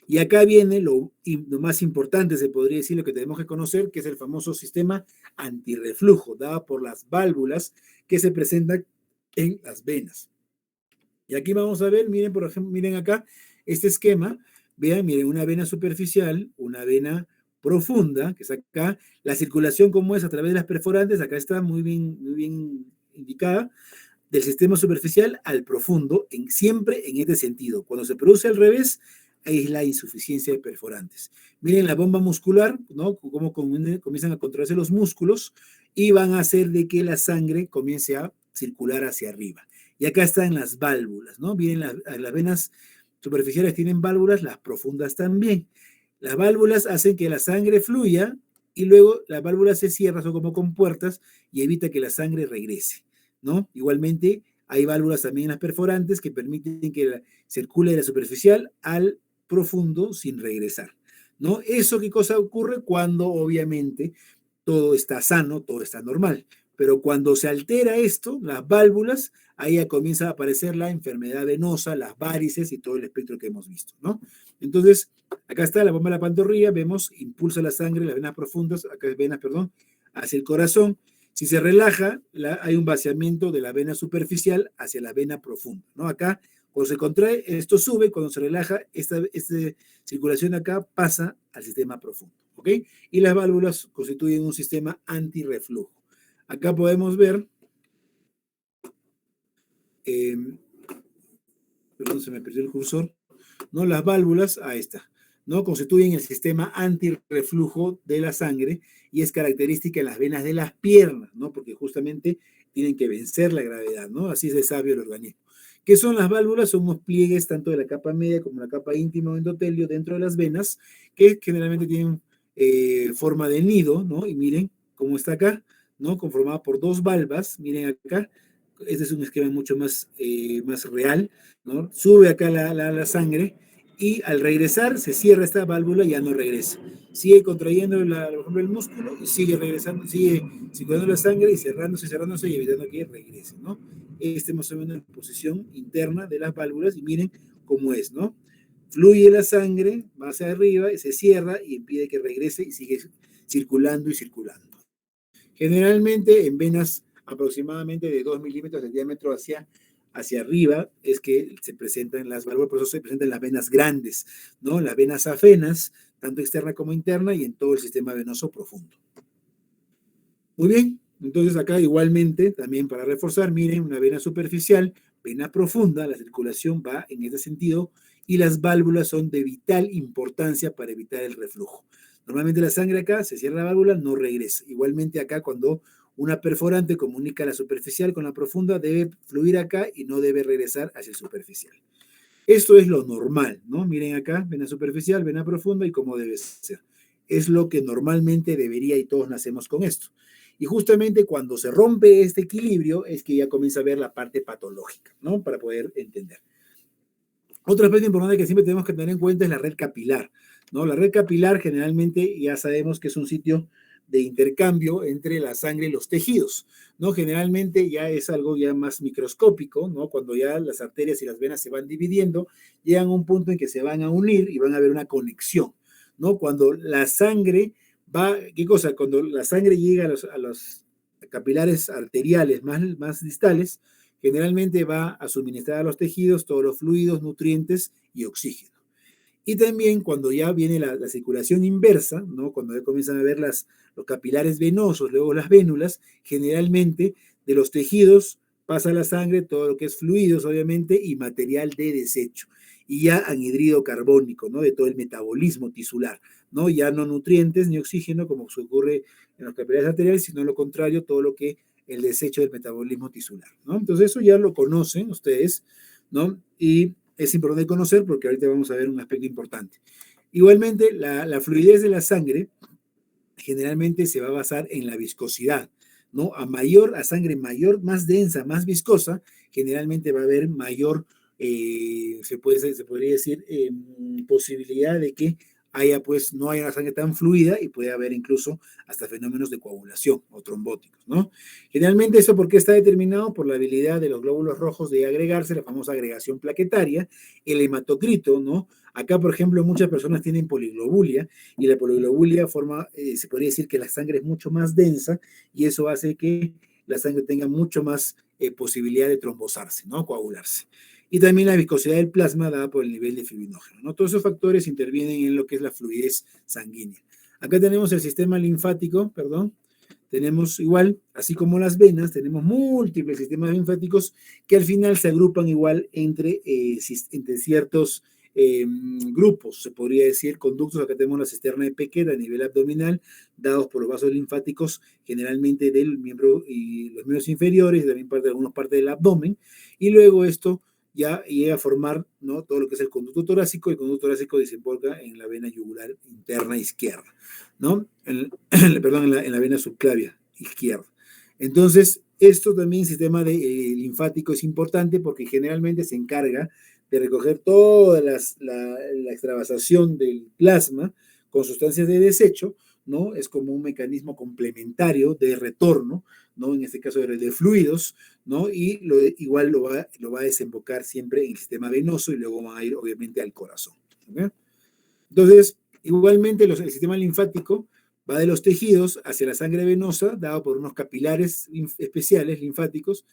Y acá viene lo más importante, se podría decir, lo que tenemos que conocer, que es el famoso sistema antirreflujo, dado por las válvulas que se presentan en las venas. Y aquí vamos a ver, miren, por ejemplo, miren acá, este esquema, vean, miren, una vena superficial, una vena profunda, que es acá, la circulación como es a través de las perforantes, acá está muy bien indicada, del sistema superficial al profundo, siempre en este sentido. Cuando se produce al revés, ahí es la insuficiencia de perforantes. Miren la bomba muscular, ¿no? Cómo comienzan a contraerse los músculos y van a hacer de que la sangre comience a circular hacia arriba. Y acá están las válvulas, ¿no? Miren, las venas superficiales tienen válvulas, las profundas también. Las válvulas hacen que la sangre fluya y luego las válvulas se cierran, son como compuertas y evita que la sangre regrese, ¿no? Igualmente, hay válvulas también en las perforantes que permiten que circule de la superficial al profundo sin regresar, ¿no? ¿Eso qué cosa ocurre? Cuando obviamente todo está sano, todo está normal. Pero cuando se altera esto, las válvulas, ahí ya comienza a aparecer la enfermedad venosa, las varices y todo el espectro que hemos visto, ¿no? Entonces, acá está la bomba de la pantorrilla, vemos, impulsa la sangre, las venas profundas, acá es venas, perdón, hacia el corazón. Si se relaja, hay un vaciamiento de la vena superficial hacia la vena profunda, ¿no? Acá, cuando se contrae, esto sube, cuando se relaja, esta circulación acá pasa al sistema profundo, ¿ok? Y las válvulas constituyen un sistema antirreflujo. Acá podemos ver, perdón, se me perdió el cursor, ¿no? Las válvulas, ahí está, ¿no? Constituyen el sistema antirreflujo de la sangre y es característica en las venas de las piernas, ¿no? Porque justamente tienen que vencer la gravedad, ¿no? Así es de sabio el organismo. ¿Qué son las válvulas? Son unos pliegues tanto de la capa media como la capa íntima o endotelio dentro de las venas que generalmente tienen forma de nido, ¿no? Y miren cómo está acá, ¿no? Conformada por dos valvas, miren acá, este es un esquema mucho más real, ¿no? Sube acá la sangre y al regresar se cierra esta válvula y ya no regresa. Sigue contrayendo, por ejemplo, el músculo y sigue regresando, sigue circulando la sangre y cerrándose y evitando que regrese, ¿no? Este más o menos la posición interna de las válvulas y miren cómo es, ¿no? Fluye la sangre, va hacia arriba, se cierra y impide que regrese y sigue circulando y circulando. Generalmente en venas aproximadamente de 2 milímetros de diámetro hacia arriba es que se presentan las válvulas, por eso se presentan las venas grandes, ¿no? Las venas afenas, tanto externa como interna, y en todo el sistema venoso profundo. Muy bien, entonces acá igualmente, también para reforzar, miren, una vena superficial, vena profunda, la circulación va en este sentido, y las válvulas son de vital importancia para evitar el reflujo. Normalmente la sangre acá, se cierra la válvula, no regresa. Igualmente acá cuando una perforante comunica la superficial con la profunda, debe fluir acá y no debe regresar hacia el superficial. Esto es lo normal, ¿no? Miren acá, vena superficial, vena profunda y cómo debe ser. Es lo que normalmente debería y todos nacemos con esto. Y justamente cuando se rompe este equilibrio es que ya comienza a ver la parte patológica, ¿no? Para poder entender. Otro aspecto importante que siempre tenemos que tener en cuenta es la red capilar, ¿no? La red capilar generalmente ya sabemos que es un sitio de intercambio entre la sangre y los tejidos, ¿no? Generalmente ya es algo ya más microscópico, ¿no? Cuando ya las arterias y las venas se van dividiendo, llegan a un punto en que se van a unir y van a haber una conexión, ¿no? Cuando la sangre va, ¿qué cosa? Cuando la sangre llega a los capilares arteriales más distales, generalmente va a suministrar a los tejidos todos los fluidos, nutrientes y oxígeno. Y también cuando ya viene la circulación inversa, ¿no? Cuando ya comienzan a ver los capilares venosos, luego las vénulas, generalmente de los tejidos pasa la sangre, todo lo que es fluidos, obviamente, y material de desecho. Y ya anhidrido carbónico, ¿no? De todo el metabolismo tisular, ¿no? Ya no nutrientes ni oxígeno, como se ocurre en los capilares arteriales, sino lo contrario, todo lo que el desecho del metabolismo tisular, ¿no? Entonces eso ya lo conocen ustedes, ¿no? Y es importante conocer porque ahorita vamos a ver un aspecto importante. Igualmente, la fluidez de la sangre generalmente se va a basar en la viscosidad, ¿no? A sangre mayor, más densa, más viscosa, generalmente va a haber mayor, se podría decir, posibilidad de que pues, no haya una sangre tan fluida y puede haber incluso hasta fenómenos de coagulación o trombóticos, ¿no? Generalmente eso porque está determinado por la habilidad de los glóbulos rojos de agregarse, la famosa agregación plaquetaria, el hematocrito, ¿no? Acá, por ejemplo, muchas personas tienen poliglobulia y la poliglobulia se podría decir que la sangre es mucho más densa y eso hace que la sangre tenga mucho más posibilidad de trombosarse, ¿no? Coagularse. y también la viscosidad del plasma dada por el nivel de fibrinógeno, ¿no? Todos esos factores intervienen en lo que es la fluidez sanguínea. Acá tenemos el sistema linfático, perdón, tenemos igual, así como las venas, tenemos múltiples sistemas linfáticos que al final se agrupan igual entre ciertos grupos, se podría decir, conductos. Acá tenemos la cisterna de Beckett a nivel abdominal, dados por los vasos linfáticos, generalmente del miembro y los miembros inferiores, y también algunas partes del abdomen, y luego esto ya llega a formar, ¿no?, todo lo que es el conducto torácico. El conducto torácico desemboca en la vena yugular interna izquierda, ¿no? Perdón, en la vena subclavia izquierda. Entonces, esto también, sistema linfático, es importante porque generalmente se encarga de recoger toda la extravasación del plasma con sustancias de desecho, ¿no? Es como un mecanismo complementario de retorno, ¿no? En este caso de fluidos, ¿no? Y igual lo va a desembocar siempre en el sistema venoso y luego van a ir obviamente al corazón, ¿okay? Entonces, igualmente el sistema linfático va de los tejidos hacia la sangre venosa, dado por unos capilares especiales linfáticos.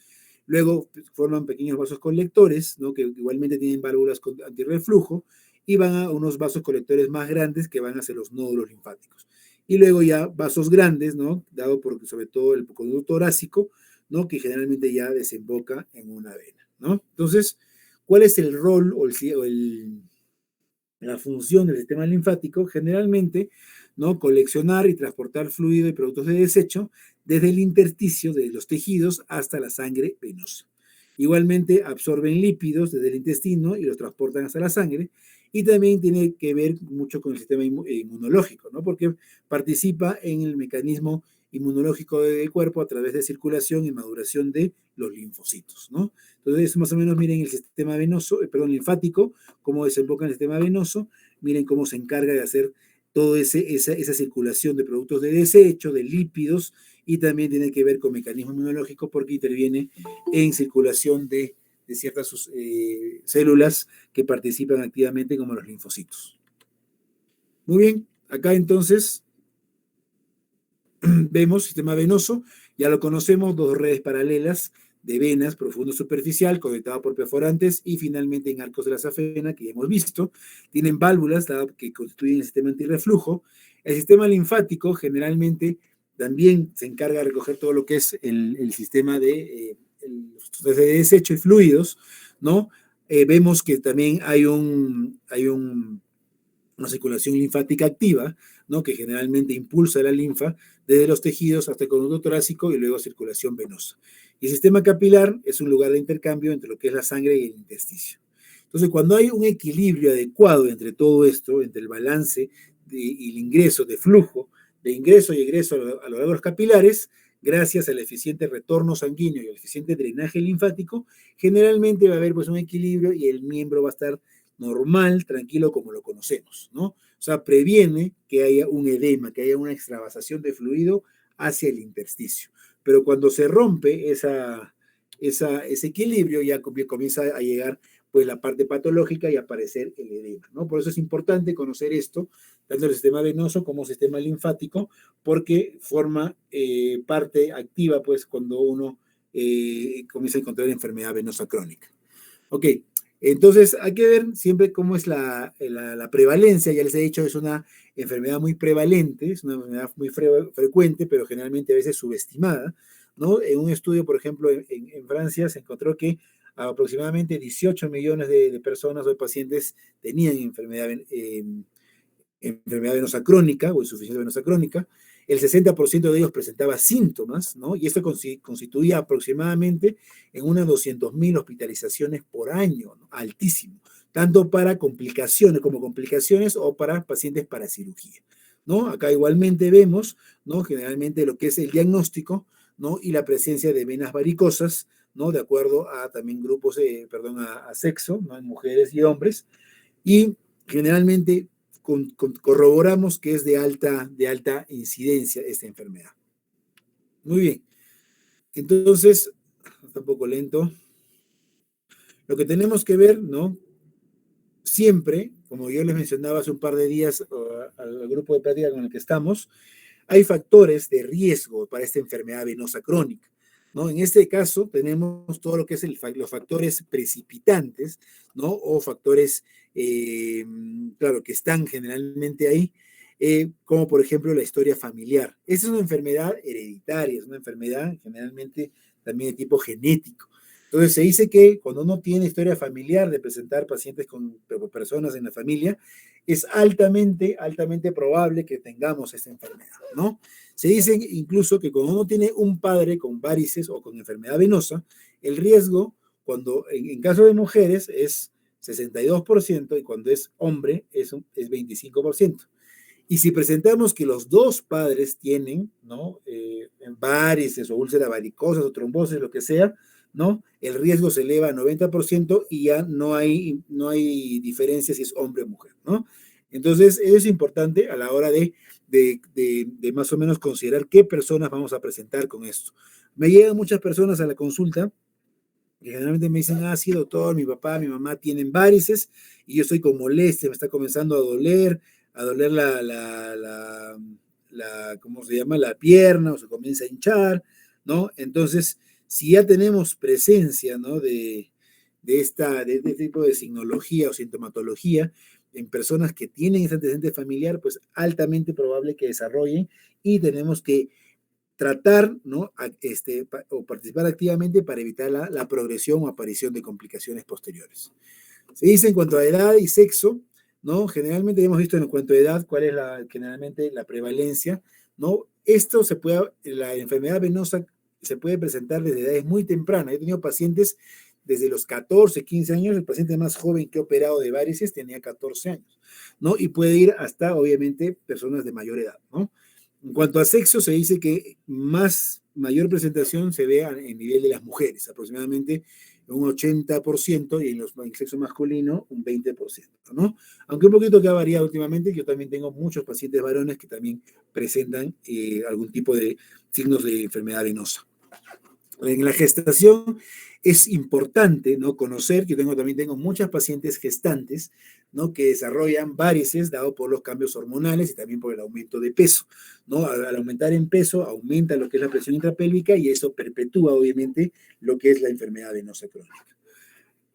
Luego forman pequeños vasos colectores, ¿no?, que igualmente tienen válvulas antirreflujo, y van a unos vasos colectores más grandes que van hacia los nódulos linfáticos. Y luego ya vasos grandes, ¿no?, dado por sobre todo el conducto torácico, ¿no?, que generalmente ya desemboca en una vena, ¿no? Entonces, ¿cuál es el rol o la función del sistema linfático? Generalmente, ¿no?, coleccionar y transportar fluido y productos de desecho desde el intersticio de los tejidos hasta la sangre venosa. Igualmente absorben lípidos desde el intestino y los transportan hasta la sangre, y también tiene que ver mucho con el sistema inmunológico, ¿no?, porque participa en el mecanismo inmunológico del cuerpo a través de circulación y maduración de los linfocitos, ¿no? Entonces, más o menos, miren el sistema venoso, linfático, cómo desemboca en el sistema venoso, miren cómo se encarga de hacer toda esa circulación de productos de desecho, de lípidos, y también tiene que ver con mecanismo inmunológico porque interviene en circulación de ciertas células que participan activamente, como los linfocitos. Muy bien, acá entonces vemos sistema venoso, ya lo conocemos, dos redes paralelas de venas, profundo superficial, conectado por perforantes, y finalmente en arcos de la safena, que ya hemos visto. Tienen válvulas que constituyen el sistema antirreflujo. El sistema linfático generalmente también se encarga de recoger todo lo que es el sistema de desecho y fluidos, ¿no? Vemos que también hay una circulación linfática activa, ¿no?, que generalmente impulsa la linfa desde los tejidos hasta el conducto torácico y luego circulación venosa. Y el sistema capilar es un lugar de intercambio entre lo que es la sangre y el intersticio. Entonces, cuando hay un equilibrio adecuado entre todo esto, entre el balance y el ingreso de flujo, de ingreso y egreso a lo largo de los capilares, gracias al eficiente retorno sanguíneo y al eficiente drenaje linfático, generalmente va a haber pues un equilibrio y el miembro va a estar normal, tranquilo, como lo conocemos, ¿no? O sea, previene que haya un edema, que haya una extravasación de fluido hacia el intersticio. Pero cuando se rompe ese equilibrio, ya comienza a llegar pues la parte patológica y a aparecer el edema, ¿no? Por eso es importante conocer esto, tanto el sistema venoso como el sistema linfático, porque forma parte activa pues cuando uno comienza a encontrar enfermedad venosa crónica. Ok, entonces hay que ver siempre cómo es la prevalencia. Ya les he dicho, es una enfermedad muy prevalente, es una enfermedad muy frecuente, pero generalmente a veces subestimada, ¿no? En un estudio, por ejemplo, en Francia se encontró que aproximadamente 18 millones de personas o de pacientes tenían enfermedad venosa crónica o insuficiencia venosa crónica. El 60% de ellos presentaba síntomas, ¿no? Y esto constituía aproximadamente en unas 200.000 hospitalizaciones por año, ¿no? Altísimo, tanto para complicaciones o para pacientes para cirugía, ¿no? Acá igualmente vemos, ¿no?, generalmente lo que es el diagnóstico, ¿no?, y la presencia de venas varicosas, ¿no?, de acuerdo a también grupos, a sexo, ¿no?, en mujeres y hombres, y generalmente corroboramos que es de alta incidencia esta enfermedad. Muy bien. Entonces, está un poco lento. Lo que tenemos que ver, ¿no?, siempre, como yo les mencionaba hace un par de días al grupo de práctica con el que estamos, hay factores de riesgo para esta enfermedad venosa crónica, ¿no? En este caso tenemos todo lo que es los factores precipitantes, ¿no? O factores, claro, que están generalmente ahí, como por ejemplo la historia familiar. Esta es una enfermedad hereditaria, es una enfermedad generalmente también de tipo genético. Entonces se dice que cuando uno tiene historia familiar de presentar pacientes con personas en la familia, es altamente probable que tengamos esta enfermedad, ¿no? Se dice incluso que cuando uno tiene un padre con varices o con enfermedad venosa, el riesgo, cuando en caso de mujeres, es 62% y cuando es hombre es 25%. Y si presentamos que los dos padres tienen, ¿no? Varices o úlceras varicosas o trombosis, lo que sea, ¿no? El riesgo se eleva a 90% y ya no hay diferencia si es hombre o mujer, ¿no? Entonces, eso es importante a la hora de más o menos considerar qué personas vamos a presentar con esto. Me llegan muchas personas a la consulta que generalmente me dicen, sí, doctor, mi papá, mi mamá tienen varices y yo estoy con molestia, me está comenzando a doler ¿cómo se llama? La pierna o se comienza a hinchar, ¿no? Entonces, si ya tenemos presencia, ¿no? De este tipo de signología o sintomatología en personas que tienen ese antecedente familiar, pues altamente probable que desarrollen y tenemos que tratar, ¿no? O participar activamente para evitar la progresión o aparición de complicaciones posteriores. Se dice en cuanto a edad y sexo, ¿no? Generalmente hemos visto en cuanto a edad cuál es generalmente la prevalencia, ¿no? La enfermedad venosa se puede presentar desde edades muy tempranas. He tenido pacientes desde los 14, 15 años, el paciente más joven que he operado de varices tenía 14 años, ¿no? Y puede ir hasta, obviamente, personas de mayor edad, ¿no? En cuanto a sexo, se dice que mayor presentación se ve en nivel de las mujeres, aproximadamente un 80%, y en el sexo masculino un 20%, ¿no? Aunque un poquito que ha variado últimamente, yo también tengo muchos pacientes varones que también presentan algún tipo de signos de enfermedad venosa. En la gestación es importante, ¿no? Conocer que también tengo muchas pacientes gestantes, ¿no? Que desarrollan varices dado por los cambios hormonales y también por el aumento de peso, ¿no? Al aumentar en peso, aumenta lo que es la presión intrapélvica y eso perpetúa, obviamente, lo que es la enfermedad venosa crónica.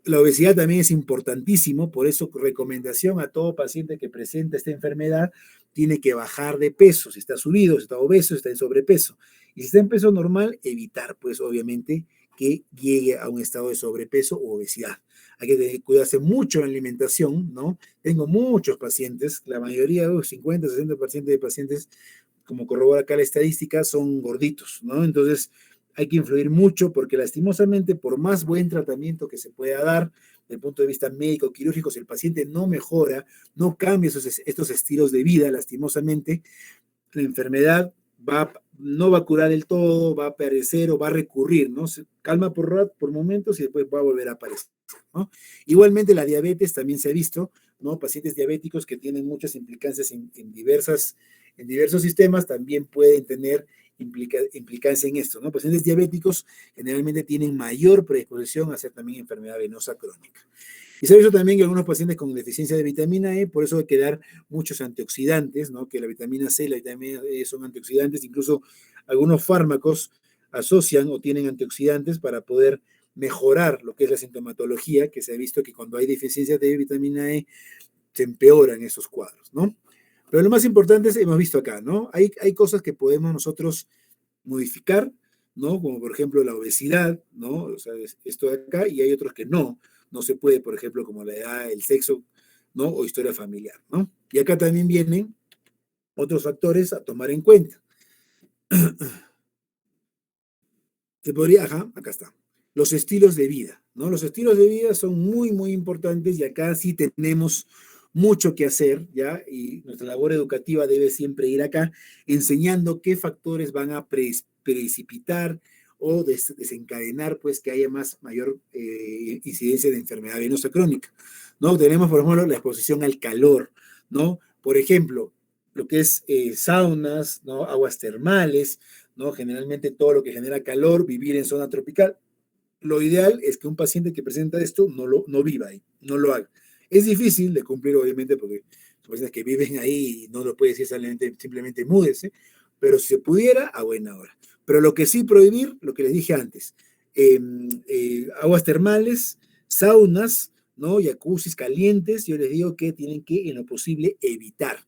La obesidad también es importantísimo, por eso recomendación a todo paciente que presenta esta enfermedad tiene que bajar de peso, si está subido, si está obeso, si está en sobrepeso. Y si está en peso normal, evitar, pues obviamente, que llegue a un estado de sobrepeso o obesidad. Hay que cuidarse mucho en la alimentación, ¿no? Tengo muchos pacientes, la mayoría, 50, 60% de pacientes, como corrobora acá la estadística, son gorditos, ¿no? Entonces, hay que influir mucho porque lastimosamente, por más buen tratamiento que se pueda dar desde el punto de vista médico, quirúrgico, si el paciente no mejora, no cambia estos estilos de vida, lastimosamente, la enfermedad no va a curar del todo, va a aparecer o va a recurrir, ¿no? Se calma por momentos y después va a volver a aparecer, ¿no? Igualmente la diabetes también se ha visto, ¿no? Pacientes diabéticos que tienen muchas implicancias en diversos sistemas también pueden tener implicancia en esto, ¿no? Pacientes diabéticos generalmente tienen mayor predisposición a hacer también enfermedad venosa crónica. Y se ha visto también que algunos pacientes con deficiencia de vitamina E, por eso hay que dar muchos antioxidantes, ¿no? Que la vitamina C y la vitamina E son antioxidantes, incluso algunos fármacos asocian o tienen antioxidantes para poder mejorar lo que es la sintomatología, que se ha visto que cuando hay deficiencia de vitamina E se empeoran esos cuadros, ¿no? Pero lo más importante es, hemos visto acá, ¿no? Hay cosas que podemos nosotros modificar, ¿no? Como por ejemplo la obesidad, ¿no? O sea, esto de acá, y hay otros que no se puede, por ejemplo, como la edad, el sexo, ¿no? O historia familiar, ¿no? Y acá también vienen otros factores a tomar en cuenta. Acá está. Los estilos de vida, ¿no? Los estilos de vida son muy importantes y acá sí tenemos mucho que hacer, ¿ya? Y nuestra labor educativa debe siempre ir acá enseñando qué factores van a precipitar o desencadenar, pues, que haya mayor incidencia de enfermedad venosa crónica, ¿no? Tenemos, por ejemplo, la exposición al calor, ¿no? Por ejemplo, lo que es saunas, ¿no? Aguas termales, ¿no? Generalmente todo lo que genera calor, vivir en zona tropical. Lo ideal es que un paciente que presenta esto no viva ahí, no lo haga. Es difícil de cumplir, obviamente, porque son personas que viven ahí y no lo puede decir simplemente múdese, pero si se pudiera, a buena hora. Pero lo que sí prohibir, lo que les dije antes, aguas termales, saunas, ¿no? Jacuzzis calientes, yo les digo que tienen que, en lo posible, evitar,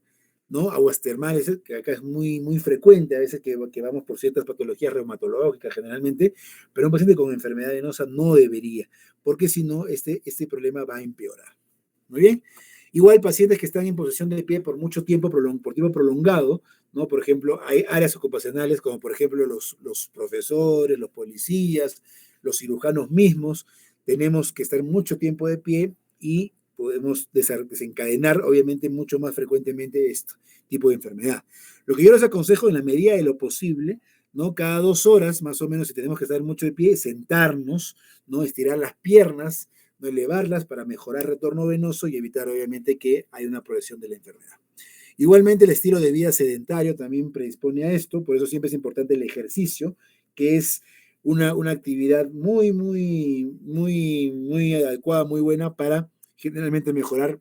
¿no? Aguas termales, que acá es muy, muy frecuente, a veces que vamos por ciertas patologías reumatológicas generalmente, pero un paciente con enfermedad venosa no debería, porque si no, este problema va a empeorar. Muy bien. Igual pacientes que están en posición de pie por mucho tiempo, por tiempo prolongado, ¿no? Por ejemplo, hay áreas ocupacionales como por ejemplo los profesores, los policías, los cirujanos mismos, tenemos que estar mucho tiempo de pie y podemos desencadenar obviamente mucho más frecuentemente este tipo de enfermedad. Lo que yo les aconsejo en la medida de lo posible, ¿no? Cada 2 horas, más o menos, si tenemos que estar mucho de pie, sentarnos, ¿no? Estirar las piernas, no elevarlas para mejorar el retorno venoso y evitar obviamente que haya una progresión de la enfermedad. Igualmente el estilo de vida sedentario también predispone a esto, por eso siempre es importante el ejercicio, que es una actividad muy, muy, muy, muy adecuada, muy buena para generalmente mejorar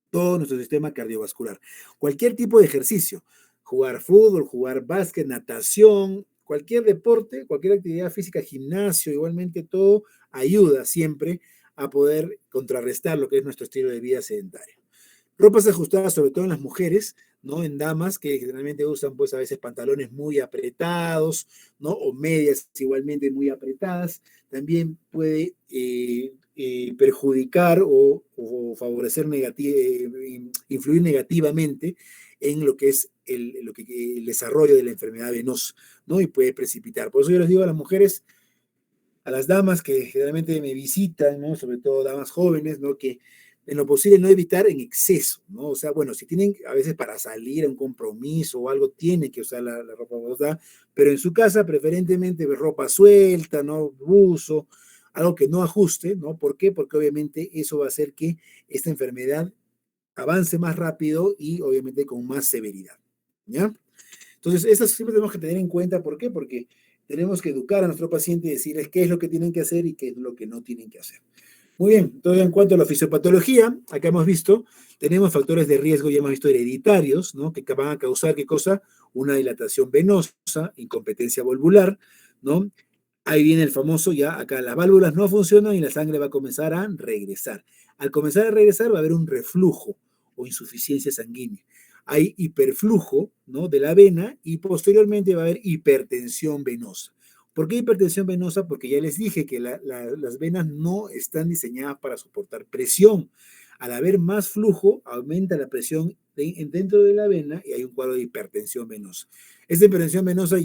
todo nuestro sistema cardiovascular. Cualquier tipo de ejercicio, jugar fútbol, jugar básquet, natación, cualquier deporte, cualquier actividad física, gimnasio, igualmente todo ayuda siempre a poder contrarrestar lo que es nuestro estilo de vida sedentario. Ropas ajustadas, sobre todo en las mujeres, ¿no? En damas que generalmente usan pues a veces pantalones muy apretados, ¿no? O medias igualmente muy apretadas, también puede perjudicar o favorecer influir negativamente en lo que es el desarrollo de la enfermedad venosa, ¿no? Y puede precipitar. Por eso yo les digo a las mujeres, a las damas que generalmente me visitan, ¿no? Sobre todo damas jóvenes, ¿no? Que en lo posible no evitar en exceso, ¿no? O sea, bueno, si tienen a veces para salir a un compromiso o algo, tienen que usar la ropa botada, pero en su casa preferentemente ropa suelta, ¿no? Buzo, algo que no ajuste, ¿no? ¿Por qué? Porque obviamente eso va a hacer que esta enfermedad avance más rápido y obviamente con más severidad, ¿ya? Entonces, eso siempre tenemos que tener en cuenta. ¿Por qué? Porque tenemos que educar a nuestro paciente y decirles qué es lo que tienen que hacer y qué es lo que no tienen que hacer. Muy bien, entonces en cuanto a la fisiopatología, acá hemos visto, tenemos factores de riesgo, ya hemos visto hereditarios, ¿no? Que van a causar, ¿qué cosa? Una dilatación venosa, incompetencia valvular, ¿no? Ahí viene el famoso, ya acá las válvulas no funcionan y la sangre va a comenzar a regresar. Al comenzar a regresar va a haber un reflujo o insuficiencia sanguínea. Hay hiperflujo, ¿no? De la vena y posteriormente va a haber hipertensión venosa. ¿Por qué hipertensión venosa? Porque ya les dije que las venas no están diseñadas para soportar presión. Al haber más flujo, aumenta la presión dentro de la vena y hay un cuadro de hipertensión venosa. Esta hipertensión venosa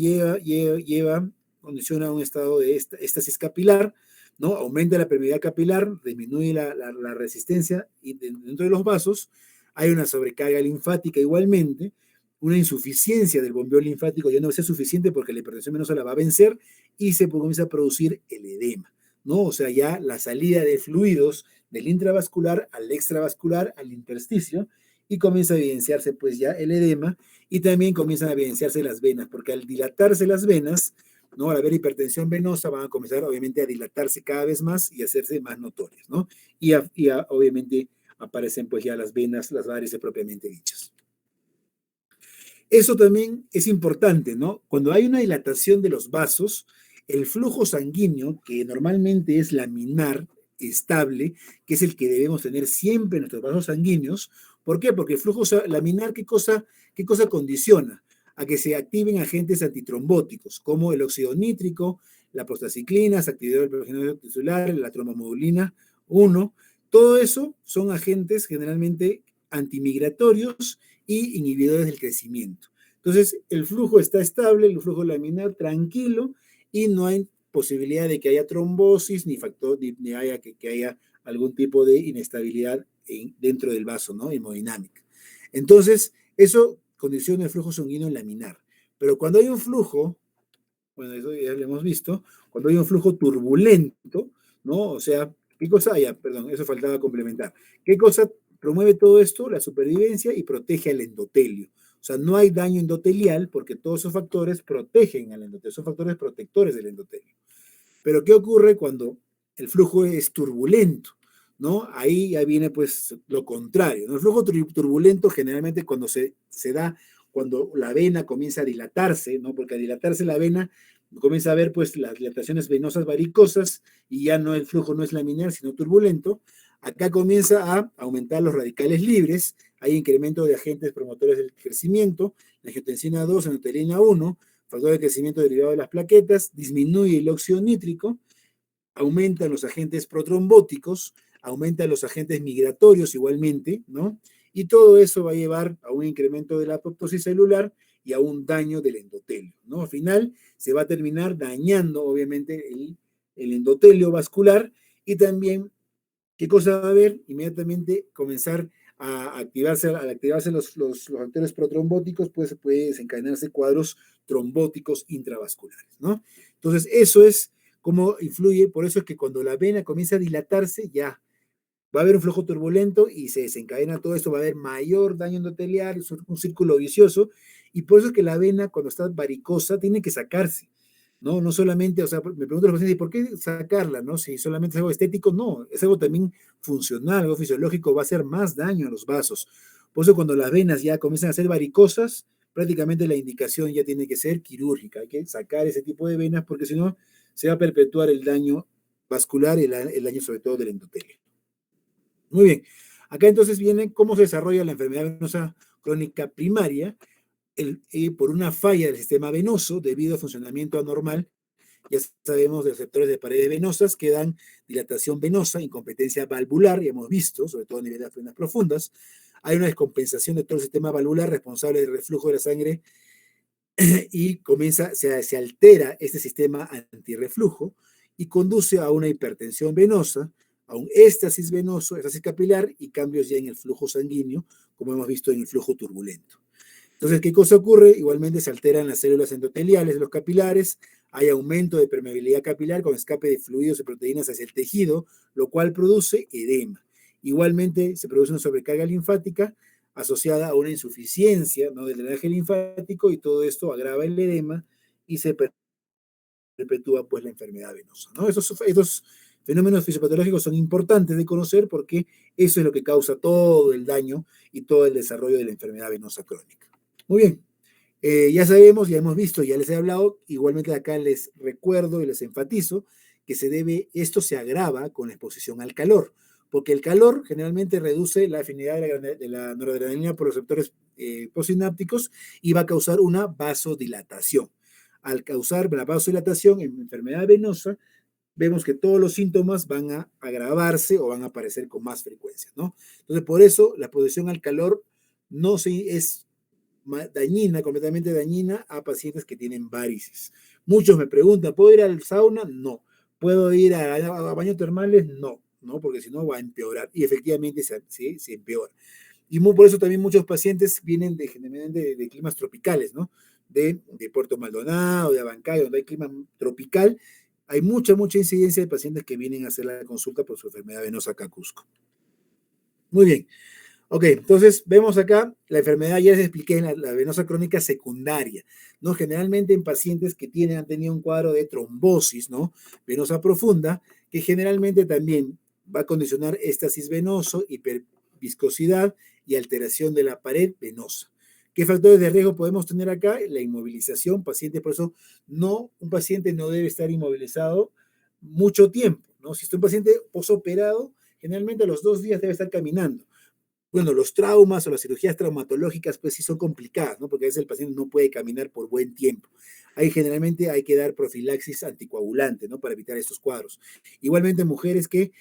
condiciona un estado de éstasis capilar, ¿no? Aumenta la permeabilidad capilar, disminuye la resistencia y dentro de los vasos hay una sobrecarga linfática igualmente, una insuficiencia del bombeo linfático ya no va a ser suficiente porque la hipertensión venosa la va a vencer y se comienza a producir el edema, ¿no? O sea, ya la salida de fluidos del intravascular al extravascular, al intersticio, y comienza a evidenciarse pues ya el edema y también comienzan a evidenciarse las venas, porque al dilatarse las venas, ¿no? Al haber hipertensión venosa van a comenzar obviamente a dilatarse cada vez más y a hacerse más notorias, ¿no? Obviamente aparecen pues ya las venas, las varices propiamente dichas. Eso también es importante, ¿no? Cuando hay una dilatación de los vasos, el flujo sanguíneo, que normalmente es laminar, estable, que es el que debemos tener siempre en nuestros vasos sanguíneos. ¿Por qué? Porque el flujo laminar, qué cosa condiciona? A que se activen agentes antitrombóticos, como el óxido nítrico, la prostaciclina, se activa el progenador tisular, la trombomodulina 1. Todo eso son agentes generalmente antimigratorios y inhibidores del crecimiento. Entonces, el flujo está estable, el flujo laminar tranquilo y no hay posibilidad de que haya trombosis ni haya que haya algún tipo de inestabilidad dentro del vaso, ¿no? Hemodinámica. Entonces, eso condiciona el flujo sanguíneo laminar. Pero cuando hay un flujo, bueno, eso ya lo hemos visto, cuando hay un flujo turbulento, ¿no? O sea, ¿qué cosa? Perdón, eso faltaba complementar. ¿Qué cosa promueve todo esto? La supervivencia y protege al endotelio. O sea, no hay daño endotelial porque todos esos factores protegen al endotelio, son factores protectores del endotelio. Pero ¿qué ocurre cuando el flujo es turbulento? ¿No? Ahí ya viene pues lo contrario, ¿no? El flujo turbulento generalmente cuando se da cuando la vena comienza a dilatarse, ¿no? Porque al dilatarse la vena comienza a ver pues las dilataciones venosas varicosas y ya no el flujo no es laminar, sino turbulento. Acá comienza a aumentar los radicales libres, hay incremento de agentes promotores del crecimiento, la angiotensina 2, anotelina 1, factor de crecimiento derivado de las plaquetas, disminuye el óxido nítrico, aumentan los agentes protrombóticos, aumentan los agentes migratorios igualmente, ¿no? Y todo eso va a llevar a un incremento de la apoptosis celular y a un daño del endotelio, ¿no? Al final se va a terminar dañando, obviamente, el endotelio vascular y también, ¿qué cosa va a haber? Inmediatamente comenzar a activarse, al activarse los factores protrombóticos, pues puede desencadenarse cuadros trombóticos intravasculares, ¿no? Entonces, eso es cómo influye, por eso es que cuando la vena comienza a dilatarse, ya va a haber un flujo turbulento y se desencadena todo esto, va a haber mayor daño endotelial, es un círculo vicioso, y por eso es que la vena, cuando está varicosa, tiene que sacarse, ¿no? No solamente, o sea, me pregunto a los pacientes, ¿por qué sacarla, no? Si solamente es algo estético, no, es algo también funcional, algo fisiológico, va a hacer más daño a los vasos. Por eso cuando las venas ya comienzan a ser varicosas, prácticamente la indicación ya tiene que ser quirúrgica, hay que sacar ese tipo de venas porque si no, se va a perpetuar el daño vascular y el daño sobre todo del endotelio. Muy bien. Acá entonces viene cómo se desarrolla la enfermedad venosa crónica primaria por una falla del sistema venoso debido a funcionamiento anormal. Ya sabemos de receptores de paredes venosas que dan dilatación venosa, incompetencia valvular, ya hemos visto, sobre todo a nivel de las venas profundas. Hay una descompensación de todo el sistema valvular responsable del reflujo de la sangre y se altera este sistema antirreflujo y conduce a una hipertensión venosa, a un éxtasis venoso, éxtasis capilar y cambios ya en el flujo sanguíneo, como hemos visto en el flujo turbulento. Entonces, ¿qué cosa ocurre? Igualmente se alteran las células endoteliales de los capilares, hay aumento de permeabilidad capilar con escape de fluidos y proteínas hacia el tejido, lo cual produce edema. Igualmente se produce una sobrecarga linfática asociada a una insuficiencia, ¿no?, del drenaje linfático y todo esto agrava el edema y se perpetúa pues la enfermedad venosa, ¿no? Estos fenómenos fisiopatológicos son importantes de conocer porque eso es lo que causa todo el daño y todo el desarrollo de la enfermedad venosa crónica. Muy bien, ya sabemos, ya hemos visto, ya les he hablado, igualmente acá les recuerdo y les enfatizo que esto se agrava con la exposición al calor, porque el calor generalmente reduce la afinidad de la noradrenalina por los receptores postsinápticos y va a causar una vasodilatación. Al causar la vasodilatación en enfermedad venosa, vemos que todos los síntomas van a agravarse o van a aparecer con más frecuencia, ¿no? Entonces, por eso la exposición al calor no es dañina, completamente dañina a pacientes que tienen varices. Muchos me preguntan, ¿puedo ir al sauna? No. ¿Puedo ir a baños termales? No, ¿no? Porque si no va a empeorar. Y efectivamente se empeora. Y por eso también muchos pacientes vienen generalmente de climas tropicales, ¿no? De Puerto Maldonado, de Abancay, donde hay clima tropical. Hay mucha incidencia de pacientes que vienen a hacer la consulta por su enfermedad venosa acá a Cusco. Muy bien. Ok, entonces vemos acá la enfermedad, ya les expliqué, la venosa crónica secundaria, ¿no? Generalmente en pacientes que han tenido un cuadro de trombosis, ¿no?, venosa profunda, que generalmente también va a condicionar éxtasis venoso, hiperviscosidad y alteración de la pared venosa. ¿Qué factores de riesgo podemos tener acá? La inmovilización, pacientes, por eso un paciente no debe estar inmovilizado mucho tiempo, ¿no? Si es un paciente posoperado, generalmente a los 2 días debe estar caminando. Bueno, los traumas o las cirugías traumatológicas pues sí son complicadas, ¿no? Porque a veces el paciente no puede caminar por buen tiempo. Ahí generalmente hay que dar profilaxis anticoagulante, ¿no?, para evitar estos cuadros. Igualmente mujeres que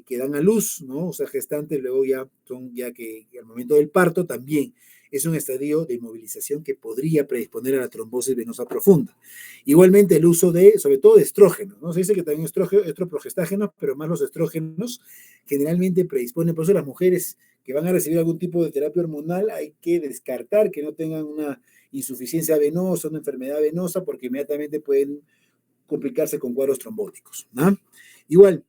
dan a luz, ¿no?, o sea, gestantes, luego ya que al momento del parto también es un estadio de inmovilización que podría predisponer a la trombosis venosa profunda. Igualmente el uso sobre todo de estrógenos, ¿no? Se dice que también estrogestágenos, pero más los estrógenos generalmente predisponen, por eso las mujeres que van a recibir algún tipo de terapia hormonal, hay que descartar que no tengan una insuficiencia venosa, una enfermedad venosa, porque inmediatamente pueden complicarse con cuadros trombóticos, ¿no? Igual,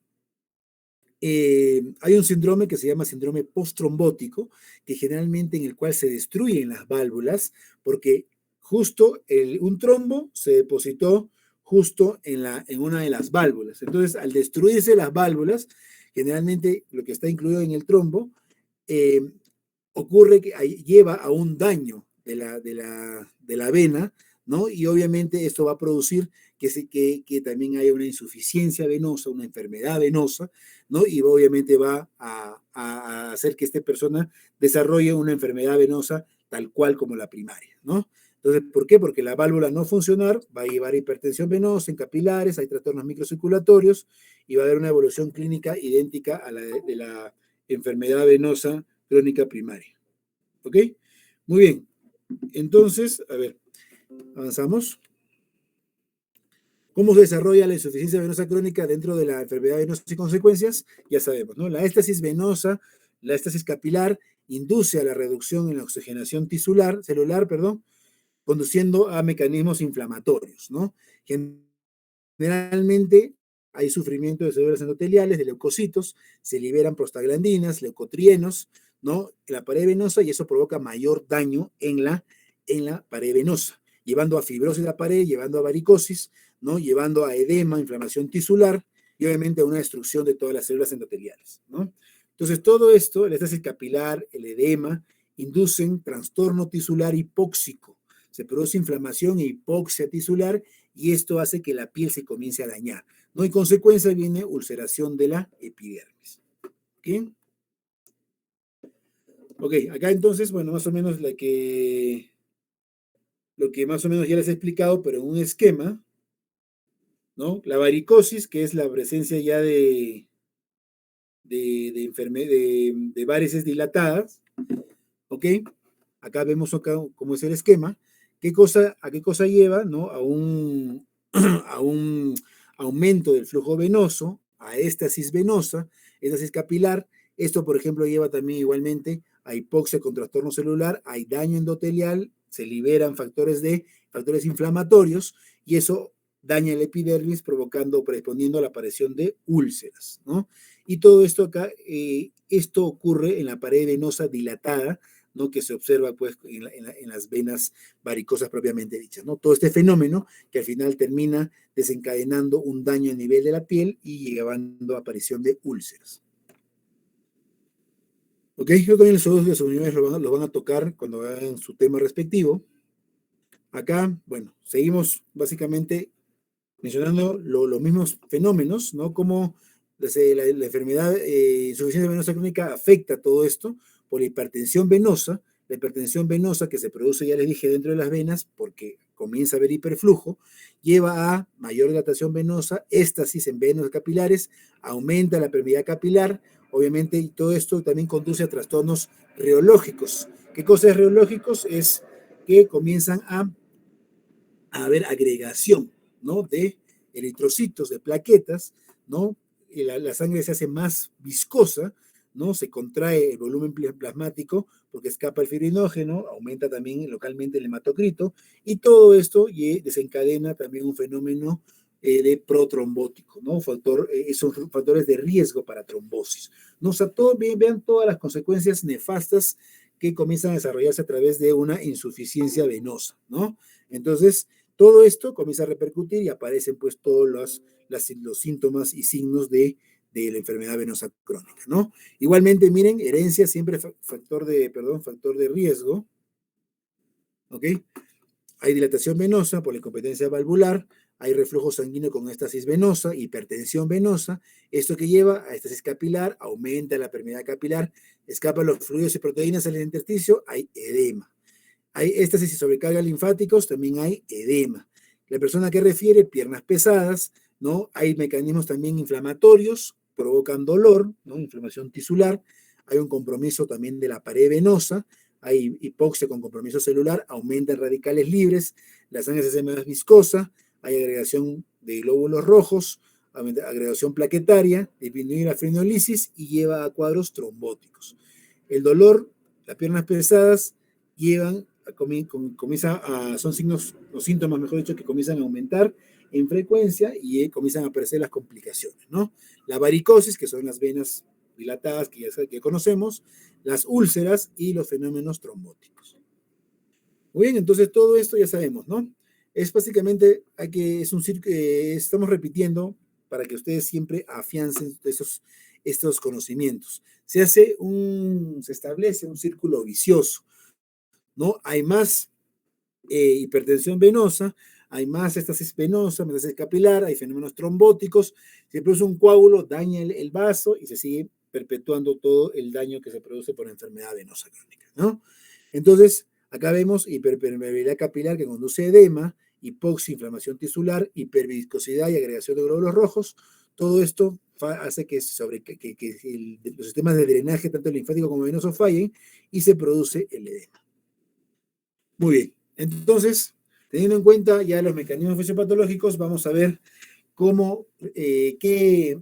hay un síndrome que se llama síndrome posttrombótico, que generalmente en el cual se destruyen las válvulas, porque justo un trombo se depositó justo en una de las válvulas. Entonces, al destruirse las válvulas, generalmente lo que está incluido en el trombo, ocurre que lleva a un daño de la vena, ¿no? Y obviamente esto va a producir que también haya una insuficiencia venosa, una enfermedad venosa, ¿no? Y obviamente va a hacer que esta persona desarrolle una enfermedad venosa tal cual como la primaria, ¿no? Entonces, ¿por qué? Porque la válvula no funcionar va a llevar a hipertensión venosa en capilares, hay trastornos microcirculatorios y va a haber una evolución clínica idéntica a la de la enfermedad venosa crónica primaria. ¿Ok? Muy bien. Entonces, a ver, avanzamos. ¿Cómo se desarrolla la insuficiencia venosa crónica dentro de la enfermedad venosa y consecuencias? Ya sabemos, ¿no? La éstasis venosa, la éstasis capilar, induce a la reducción en la oxigenación celular, perdón, conduciendo a mecanismos inflamatorios, ¿no? Generalmente hay sufrimiento de células endoteliales, de leucocitos, se liberan prostaglandinas, leucotrienos, ¿no? En la pared venosa y eso provoca mayor daño en la pared venosa, llevando a fibrosis de la pared, llevando a varicosis, ¿no? Llevando a edema, inflamación tisular y obviamente a una destrucción de todas las células endoteliales, ¿no? Entonces, todo esto, el éstasis capilar, el edema, inducen trastorno tisular hipóxico. Se produce inflamación e hipoxia tisular y esto hace que la piel se comience a dañar, ¿no? En consecuencia viene ulceración de la epidermis. ¿Ok? Ok, acá entonces, bueno, más o menos lo que más o menos ya les he explicado, pero en un esquema, ¿no? La varicosis, que es la presencia ya de varices dilatadas, ¿ok? Acá vemos acá cómo es el esquema. ¿A qué cosa lleva? ¿No? A un aumento del flujo venoso, a éstasis venosa, éstasis capilar. Esto, por ejemplo, lleva también igualmente a hipoxia con trastorno celular, hay daño endotelial, se liberan factores inflamatorios y eso daña el epidermis provocando o predisponiendo a la aparición de úlceras, ¿no? Y todo esto acá, esto ocurre en la pared venosa dilatada, ¿no? Que se observa pues en las venas varicosas propiamente dichas, ¿no? Todo este fenómeno que al final termina desencadenando un daño a nivel de la piel y llevando a aparición de úlceras. Ok, yo también los otros unidades lo van a tocar cuando hagan su tema respectivo. Acá, bueno, seguimos básicamente mencionando los mismos fenómenos, ¿no? Como la enfermedad insuficiencia venosa crónica afecta todo esto por la hipertensión venosa que se produce, ya les dije, dentro de las venas, porque comienza a haber hiperflujo, lleva a mayor dilatación venosa, éstasis en venas capilares, aumenta la permeabilidad capilar, obviamente, y todo esto también conduce a trastornos reológicos. ¿Qué cosa es reológicos? Es que comienzan a haber agregación, ¿no? De eritrocitos, de plaquetas, ¿no? Y la sangre se hace más viscosa, ¿no? Se contrae el volumen plasmático porque escapa el fibrinógeno, aumenta también localmente el hematocrito, y todo esto desencadena también un fenómeno de protrombótico, ¿no? Son factores de riesgo para trombosis, ¿no? O sea, vean todas las consecuencias nefastas que comienzan a desarrollarse a través de una insuficiencia venosa, ¿no? Entonces, todo esto comienza a repercutir y aparecen pues todos los síntomas y signos de la enfermedad venosa crónica, ¿no? Igualmente, miren, herencia siempre factor de riesgo, ¿ok? Hay dilatación venosa por la incompetencia valvular, hay reflujo sanguíneo con éstasis venosa, hipertensión venosa, esto que lleva a éstasis capilar, aumenta la permeabilidad capilar, escapan los fluidos y proteínas al intersticio, hay edema. Hay éstasis y sobrecarga linfáticos, también hay edema. La persona que refiere piernas pesadas, ¿no? Hay mecanismos también inflamatorios, provocan dolor, ¿no? Inflamación tisular, hay un compromiso también de la pared venosa, hay hipoxia con compromiso celular, aumentan radicales libres, la sangre se hace más viscosa, hay agregación de glóbulos rojos, agregación plaquetaria, disminuye la fibrinolisis y lleva a cuadros trombóticos. El dolor, las piernas pesadas, son signos o síntomas, mejor dicho, que comienzan a aumentar en frecuencia y comienzan a aparecer las complicaciones, ¿no? La varicosis, que son las venas dilatadas que conocemos, las úlceras y los fenómenos trombóticos. Muy bien, entonces todo esto ya sabemos, ¿no? Es básicamente, estamos repitiendo para que ustedes siempre afiancen estos conocimientos. Se establece un círculo vicioso, ¿no? Hay más hipertensión venosa, hay más éstasis venosa, metástasis capilar, hay fenómenos trombóticos, se produce un coágulo, daña el vaso y se sigue perpetuando todo el daño que se produce por enfermedad venosa crónica, ¿no? Entonces, acá vemos hiperpermeabilidad capilar que conduce a edema, hipoxia, inflamación tisular, hiperviscosidad y agregación de glóbulos rojos. Todo esto hace que los sistemas de drenaje, tanto linfático como venoso, fallen y se produce el edema. Muy bien, entonces, teniendo en cuenta ya los mecanismos fisiopatológicos, vamos a ver qué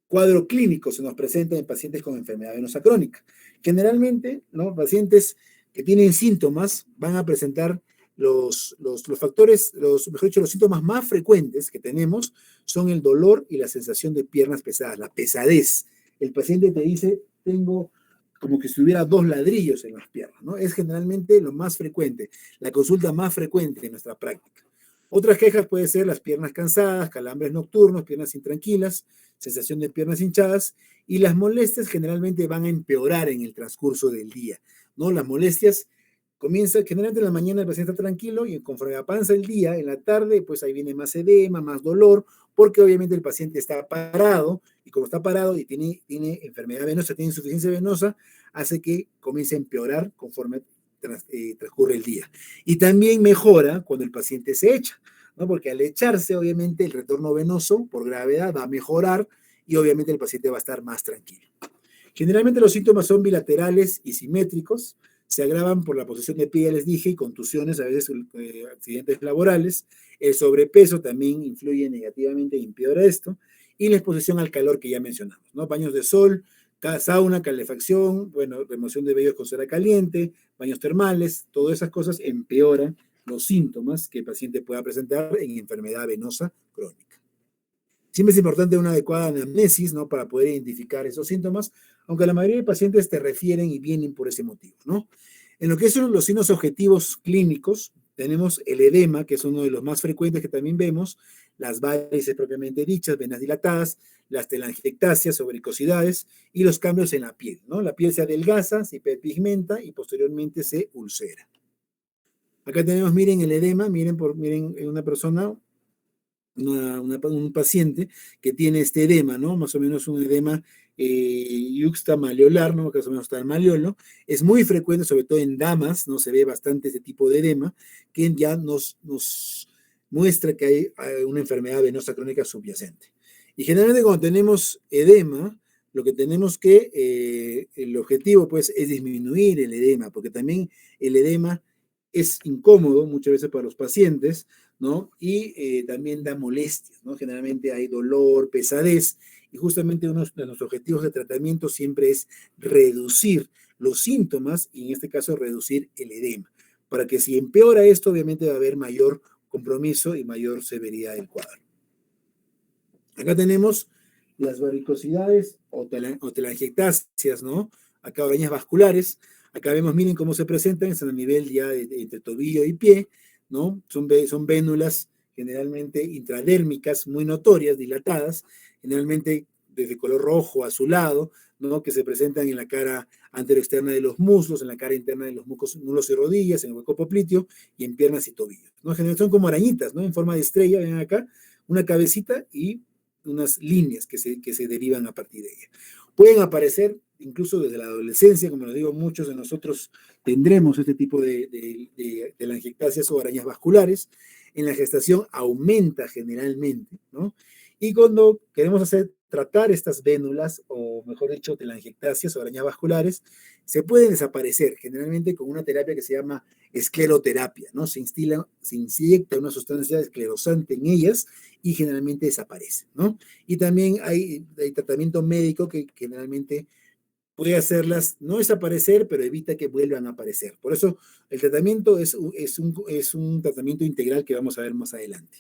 cuadro clínico se nos presenta en pacientes con enfermedad venosa crónica. Generalmente, ¿no? Pacientes que tienen síntomas van a presentar los factores, mejor dicho, los síntomas más frecuentes que tenemos son el dolor y la sensación de piernas pesadas, la pesadez. El paciente te dice, tengo como que si hubiera 2 ladrillos en las piernas, ¿no? Es generalmente lo más frecuente, la consulta más frecuente en nuestra práctica. Otras quejas pueden ser las piernas cansadas, calambres nocturnos, piernas intranquilas, sensación de piernas hinchadas, y las molestias generalmente van a empeorar en el transcurso del día, ¿no? Las molestias comienzan, generalmente en la mañana el paciente está tranquilo y conforme avanza el día, en la tarde, pues ahí viene más edema, más dolor, porque obviamente el paciente está parado, y como está parado y tiene enfermedad venosa, tiene insuficiencia venosa, hace que comience a empeorar conforme transcurre el día. Y también mejora cuando el paciente se echa, ¿no? Porque al echarse, obviamente, el retorno venoso por gravedad va a mejorar y obviamente el paciente va a estar más tranquilo. Generalmente los síntomas son bilaterales y simétricos, se agravan por la posición de pie, ya les dije, y contusiones, a veces accidentes laborales. El sobrepeso también influye negativamente y empeora esto, y la exposición al calor que ya mencionamos, ¿no? Baños de sol, sauna, calefacción, bueno, remoción de vellos con cera caliente, baños termales, todas esas cosas empeoran los síntomas que el paciente pueda presentar en enfermedad venosa crónica. Siempre es importante una adecuada anamnesis, ¿no? Para poder identificar esos síntomas, aunque la mayoría de pacientes te refieren y vienen por ese motivo, ¿no? En lo que son los signos objetivos clínicos, tenemos el edema, que es uno de los más frecuentes que también vemos, las varices propiamente dichas, venas dilatadas, las telangiectasias o varicosidades y los cambios en la piel, ¿no? La piel se adelgaza, se hiperpigmenta y posteriormente se ulcera. Acá tenemos, miren el edema, miren una persona, un paciente que tiene este edema, ¿no? Más o menos un edema yuxtamaleolar, ¿no? Que más o menos está el maleolo. Es muy frecuente, sobre todo en damas, ¿no? Se ve bastante este tipo de edema, que ya nos muestra que hay una enfermedad venosa crónica subyacente. Y generalmente cuando tenemos edema, lo que tenemos que, el objetivo pues es disminuir el edema, porque también el edema es incómodo muchas veces para los pacientes, ¿no? Y también da molestias, ¿no? Generalmente hay dolor, pesadez, y justamente uno de los objetivos de tratamiento siempre es reducir los síntomas y en este caso reducir el edema, para que si empeora esto, obviamente va a haber mayor compromiso y mayor severidad del cuadro. Acá tenemos las varicosidades o telangiectasias, ¿no? Acá arañas vasculares. Acá vemos, miren cómo se presentan, están a nivel ya entre tobillo y pie, ¿no? Son vénulas generalmente intradérmicas, muy notorias, dilatadas, generalmente desde color rojo, azulado, ¿no? Que se presentan en la cara anteroexterna de los muslos, en la cara interna de los muslos y rodillas, en el hueco popliteo y en piernas y tobillos, ¿no? Generalmente son como arañitas, ¿no? En forma de estrella, ven acá, una cabecita y unas líneas que se derivan a partir de ella. Pueden aparecer incluso desde la adolescencia, como les digo, muchos de nosotros tendremos este tipo de telangiectasias o arañas vasculares. En la gestación aumenta generalmente, ¿no? Y cuando queremos tratar estas vénulas, o mejor dicho, telangiectasias o arañas vasculares, se pueden desaparecer generalmente con una terapia que se llama escleroterapia, ¿no? Se inyecta una sustancia esclerosante en ellas y generalmente desaparece, ¿no? Y también hay tratamiento médico que generalmente puede hacerlas no desaparecer, pero evita que vuelvan a aparecer. Por eso el tratamiento es un tratamiento integral que vamos a ver más adelante.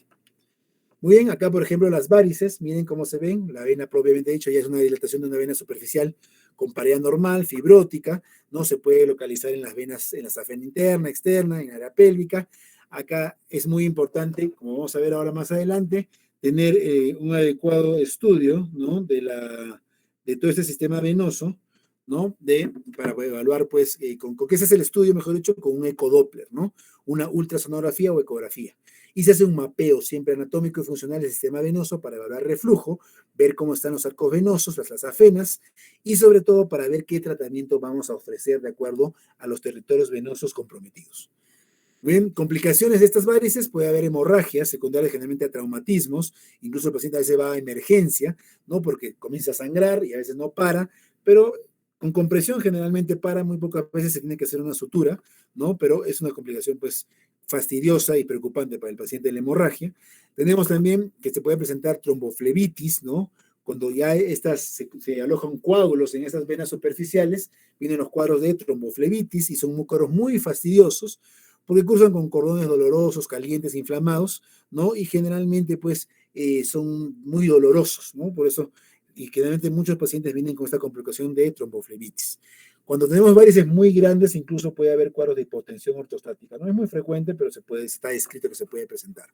Muy bien, acá por ejemplo las varices, miren cómo se ven, la vena propiamente dicho ya es una dilatación de una vena superficial con pared normal, fibrótica, no se puede localizar en las venas, en la safena interna, externa, en la área pélvica. Acá es muy importante, como vamos a ver ahora más adelante, tener un adecuado estudio, ¿no? de todo este sistema venoso, ¿no? Para evaluar, pues, con qué se hace el estudio, mejor dicho, con un ecodoppler, ¿no? Una ultrasonografía o ecografía. Y se hace un mapeo siempre anatómico y funcional del sistema venoso para evaluar reflujo, ver cómo están los arcos venosos, las afenas, y sobre todo para ver qué tratamiento vamos a ofrecer de acuerdo a los territorios venosos comprometidos. Bien, complicaciones de estas varices, puede haber hemorragias secundarias generalmente a traumatismos, incluso el paciente a veces va a emergencia, ¿no? Porque comienza a sangrar y a veces no para, pero con compresión generalmente para, muy pocas veces se tiene que hacer una sutura, ¿no? Pero es una complicación pues fastidiosa y preocupante para el paciente de la hemorragia. Tenemos también que se puede presentar tromboflebitis, ¿no? Cuando ya se alojan coágulos en estas venas superficiales, vienen los cuadros de tromboflebitis y son cuadros muy fastidiosos, porque cursan con cordones dolorosos, calientes, inflamados, ¿no? Y generalmente, pues, son muy dolorosos, ¿no? Por eso, y generalmente muchos pacientes vienen con esta complicación de tromboflebitis. Cuando tenemos varices muy grandes, incluso puede haber cuadros de hipotensión ortostática. No es muy frecuente, pero está descrito que se puede presentar.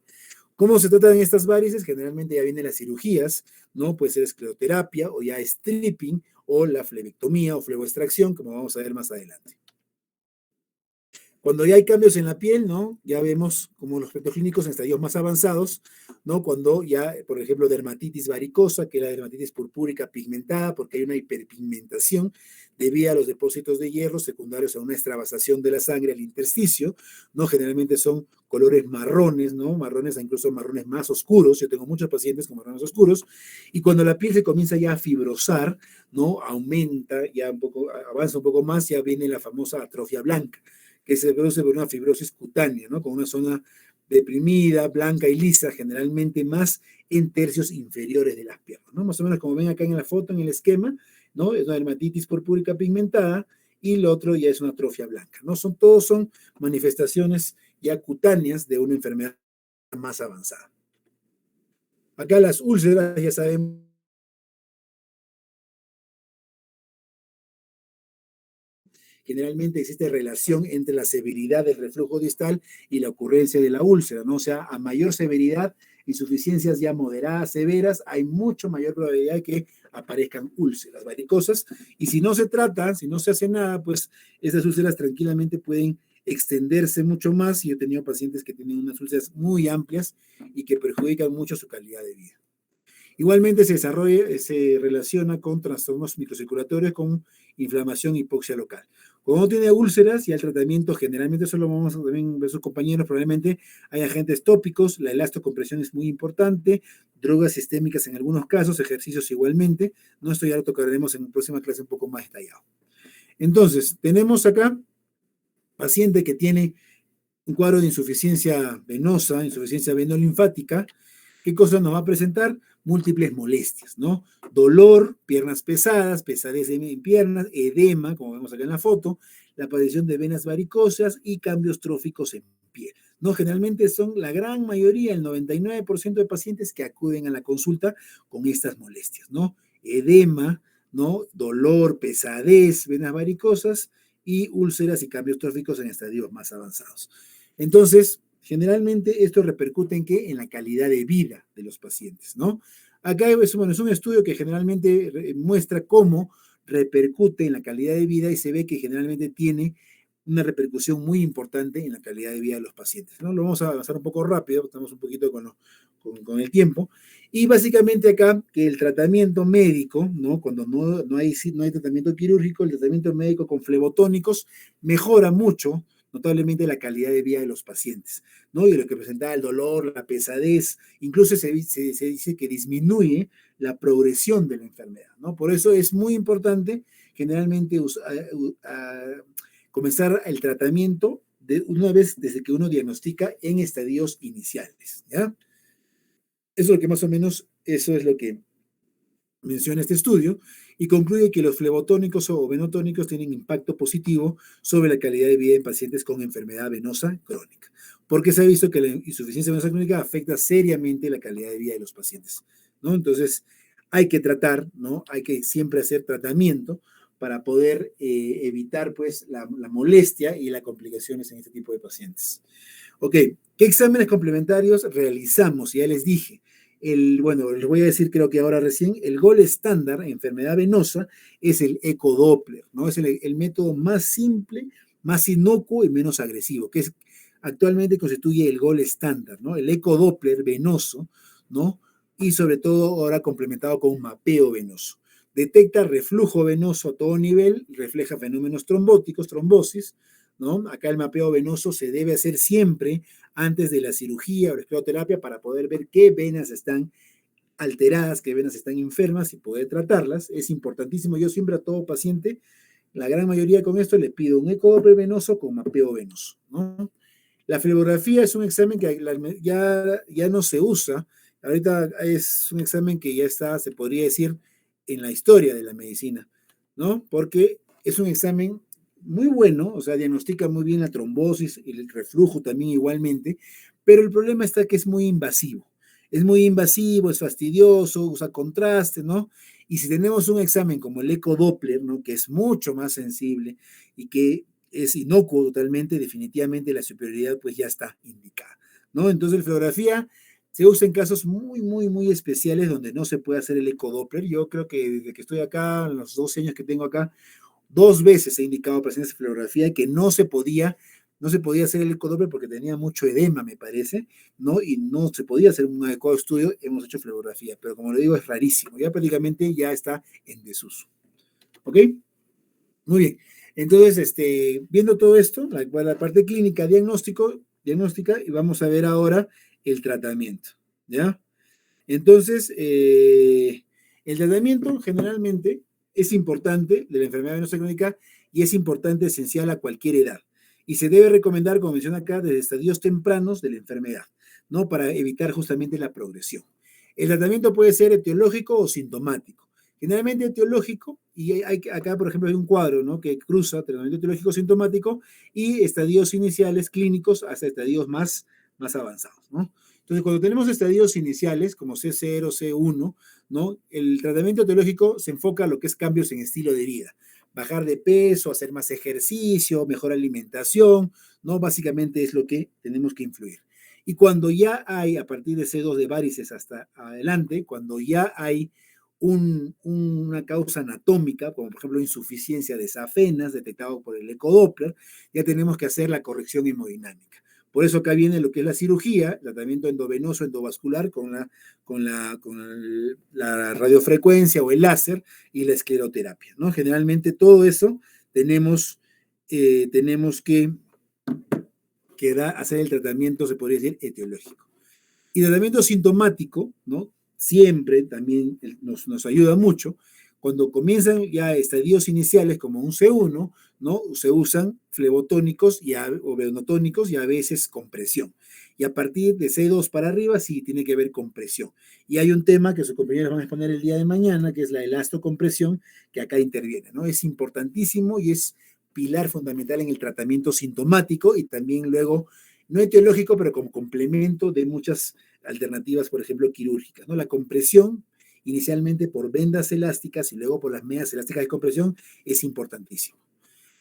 ¿Cómo se tratan estas varices? Generalmente ya vienen las cirugías, ¿no? Puede ser escleroterapia o ya stripping o la flebectomía o fleboextracción, como vamos a ver más adelante. Cuando ya hay cambios en la piel, ¿no? Ya vemos como los efectos clínicos en estadios más avanzados, ¿no? Cuando ya, por ejemplo, dermatitis varicosa, que es la dermatitis purpúrica pigmentada, porque hay una hiperpigmentación debido a los depósitos de hierro secundarios a una extravasación de la sangre al intersticio, ¿no? Generalmente son colores marrones, ¿no? Marrones, incluso marrones más oscuros. Yo tengo muchos pacientes con marrones oscuros. Y cuando la piel se comienza ya a fibrosar, ¿no? Aumenta, ya un poco, avanza un poco más, ya viene la famosa atrofia blanca, que se produce por una fibrosis cutánea, ¿no? Con una zona deprimida, blanca y lisa, generalmente más en tercios inferiores de las piernas, ¿no? Más o menos como ven acá en la foto, en el esquema, ¿no? Es una dermatitis purpúrica pigmentada y lo otro ya es una atrofia blanca, ¿no? Todos son manifestaciones ya cutáneas de una enfermedad más avanzada. Acá las úlceras, ya sabemos, generalmente existe relación entre la severidad del reflujo distal y la ocurrencia de la úlcera, ¿no? O sea, a mayor severidad, insuficiencias ya moderadas, severas, hay mucho mayor probabilidad de que aparezcan úlceras varicosas. Y si no se trata, si no se hace nada, pues estas úlceras tranquilamente pueden extenderse mucho más. Y he tenido pacientes que tienen unas úlceras muy amplias y que perjudican mucho su calidad de vida. Igualmente se relaciona con trastornos microcirculatorios con inflamación y hipoxia local. Cuando uno tiene úlceras y el tratamiento, generalmente eso lo vamos a también ver sus compañeros, probablemente hay agentes tópicos, la elastocompresión es muy importante, drogas sistémicas en algunos casos, ejercicios igualmente, no, esto ya lo tocaremos en la próxima clase un poco más detallado. Entonces, tenemos acá paciente que tiene un cuadro de insuficiencia venosa, insuficiencia venolinfática. ¿Qué cosa nos va a presentar? Múltiples molestias, ¿no? Dolor, piernas pesadas, pesadez en piernas, edema, como vemos acá en la foto, la aparición de venas varicosas y cambios tróficos en piel, ¿no? Generalmente son la gran mayoría, el 99% de pacientes que acuden a la consulta con estas molestias, ¿no? Edema, ¿no? Dolor, pesadez, venas varicosas y úlceras y cambios tróficos en estadios más avanzados. Entonces, generalmente esto repercute en qué? En la calidad de vida de los pacientes, ¿no? Acá es un estudio que generalmente muestra cómo repercute en la calidad de vida y se ve que generalmente tiene una repercusión muy importante en la calidad de vida de los pacientes, ¿no? Lo vamos a avanzar un poco rápido, estamos un poquito con el tiempo. Y básicamente acá que el tratamiento médico, ¿no? Cuando no hay tratamiento quirúrgico, el tratamiento médico con flebotónicos mejora mucho notablemente la calidad de vida de los pacientes, ¿no? Y lo que presentaba el dolor, la pesadez, incluso se dice que disminuye la progresión de la enfermedad, ¿no? Por eso es muy importante generalmente comenzar el tratamiento de una vez desde que uno diagnostica en estadios iniciales, ¿ya? Eso es lo que más o menos, eso es lo que menciona este estudio y concluye que los flebotónicos o venotónicos tienen impacto positivo sobre la calidad de vida en pacientes con enfermedad venosa crónica, porque se ha visto que la insuficiencia venosa crónica afecta seriamente la calidad de vida de los pacientes, ¿no? Entonces, hay que tratar, ¿no? Hay que siempre hacer tratamiento para poder evitar, pues, la molestia y las complicaciones en este tipo de pacientes. Ok, ¿qué exámenes complementarios realizamos? Ya les dije, Bueno, les voy a decir, creo que ahora recién, el gol estándar en enfermedad venosa es el ecodoppler, ¿no? Es el método más simple, más inocuo y menos agresivo, que es actualmente constituye el gol estándar, ¿no? El ecodoppler venoso, ¿no? Y sobre todo ahora complementado con un mapeo venoso. Detecta reflujo venoso a todo nivel, refleja fenómenos trombóticos, trombosis, ¿no? Acá el mapeo venoso se debe hacer siempre antes de la cirugía o la escleroterapia para poder ver qué venas están alteradas, qué venas están enfermas y poder tratarlas. Es importantísimo. Yo siempre a todo paciente, la gran mayoría con esto, le pido un ecodoppler venoso con mapeo venoso, ¿no? La flebografía es un examen que ya no se usa. Ahorita es un examen que ya está, se podría decir, en la historia de la medicina, ¿no? Porque es un examen muy bueno, o sea, diagnostica muy bien la trombosis y el reflujo también igualmente, pero el problema está que es muy invasivo. Es muy invasivo, es fastidioso, usa contraste, ¿no? Y si tenemos un examen como el ecodoppler, ¿no? Que es mucho más sensible y que es inocuo totalmente, definitivamente la superioridad pues ya está indicada, ¿no? Entonces la flebografía se usa en casos muy, muy, muy especiales donde no se puede hacer el ecodoppler. Yo creo que desde que estoy acá, en los 12 años que tengo acá, 2 veces he indicado pacientes de flebografía que no se podía hacer el ecodoppler porque tenía mucho edema, me parece, ¿no? Y no se podía hacer un adecuado estudio, hemos hecho flebografía, pero como le digo, es rarísimo, ya prácticamente ya está en desuso, ¿ok? Muy bien. Entonces, viendo todo esto, la parte clínica, diagnóstica, y vamos a ver ahora el tratamiento, ¿ya? Entonces, el tratamiento generalmente es importante de la enfermedad venosa crónica y es importante, esencial a cualquier edad. Y se debe recomendar, como menciona acá, desde estadios tempranos de la enfermedad, ¿no? Para evitar justamente la progresión. El tratamiento puede ser etiológico o sintomático. Generalmente etiológico, y acá, por ejemplo, hay un cuadro, ¿no? Que cruza tratamiento etiológico sintomático y estadios iniciales clínicos hasta estadios más avanzados, ¿no? Entonces, cuando tenemos estadios iniciales como C0, C1, ¿no? El tratamiento etiológico se enfoca a lo que es cambios en estilo de vida. Bajar de peso, hacer más ejercicio, mejor alimentación, ¿no? Básicamente es lo que tenemos que influir. Y cuando ya hay, a partir de C2 de varices hasta adelante, cuando ya hay una causa anatómica, como por ejemplo insuficiencia de safenas detectado por el ecodoppler, ya tenemos que hacer la corrección hemodinámica. Por eso acá viene lo que es la cirugía, tratamiento endovenoso, endovascular con la radiofrecuencia o el láser y la escleroterapia, ¿no? Generalmente todo eso tenemos que hacer el tratamiento, se podría decir, etiológico. Y tratamiento sintomático, ¿no? Siempre también nos ayuda mucho. Cuando comienzan ya estadios iniciales como un C1, ¿no? Se usan flebotónicos o venotónicos y a veces compresión. Y a partir de C2 para arriba sí tiene que ver con presión. Y hay un tema que sus compañeros van a exponer el día de mañana, que es la elastocompresión, que acá interviene, ¿no? Es importantísimo y es pilar fundamental en el tratamiento sintomático y también luego, no etiológico, pero como complemento de muchas alternativas, por ejemplo, quirúrgicas, ¿no? La compresión, inicialmente por vendas elásticas y luego por las medias elásticas de compresión, es importantísimo.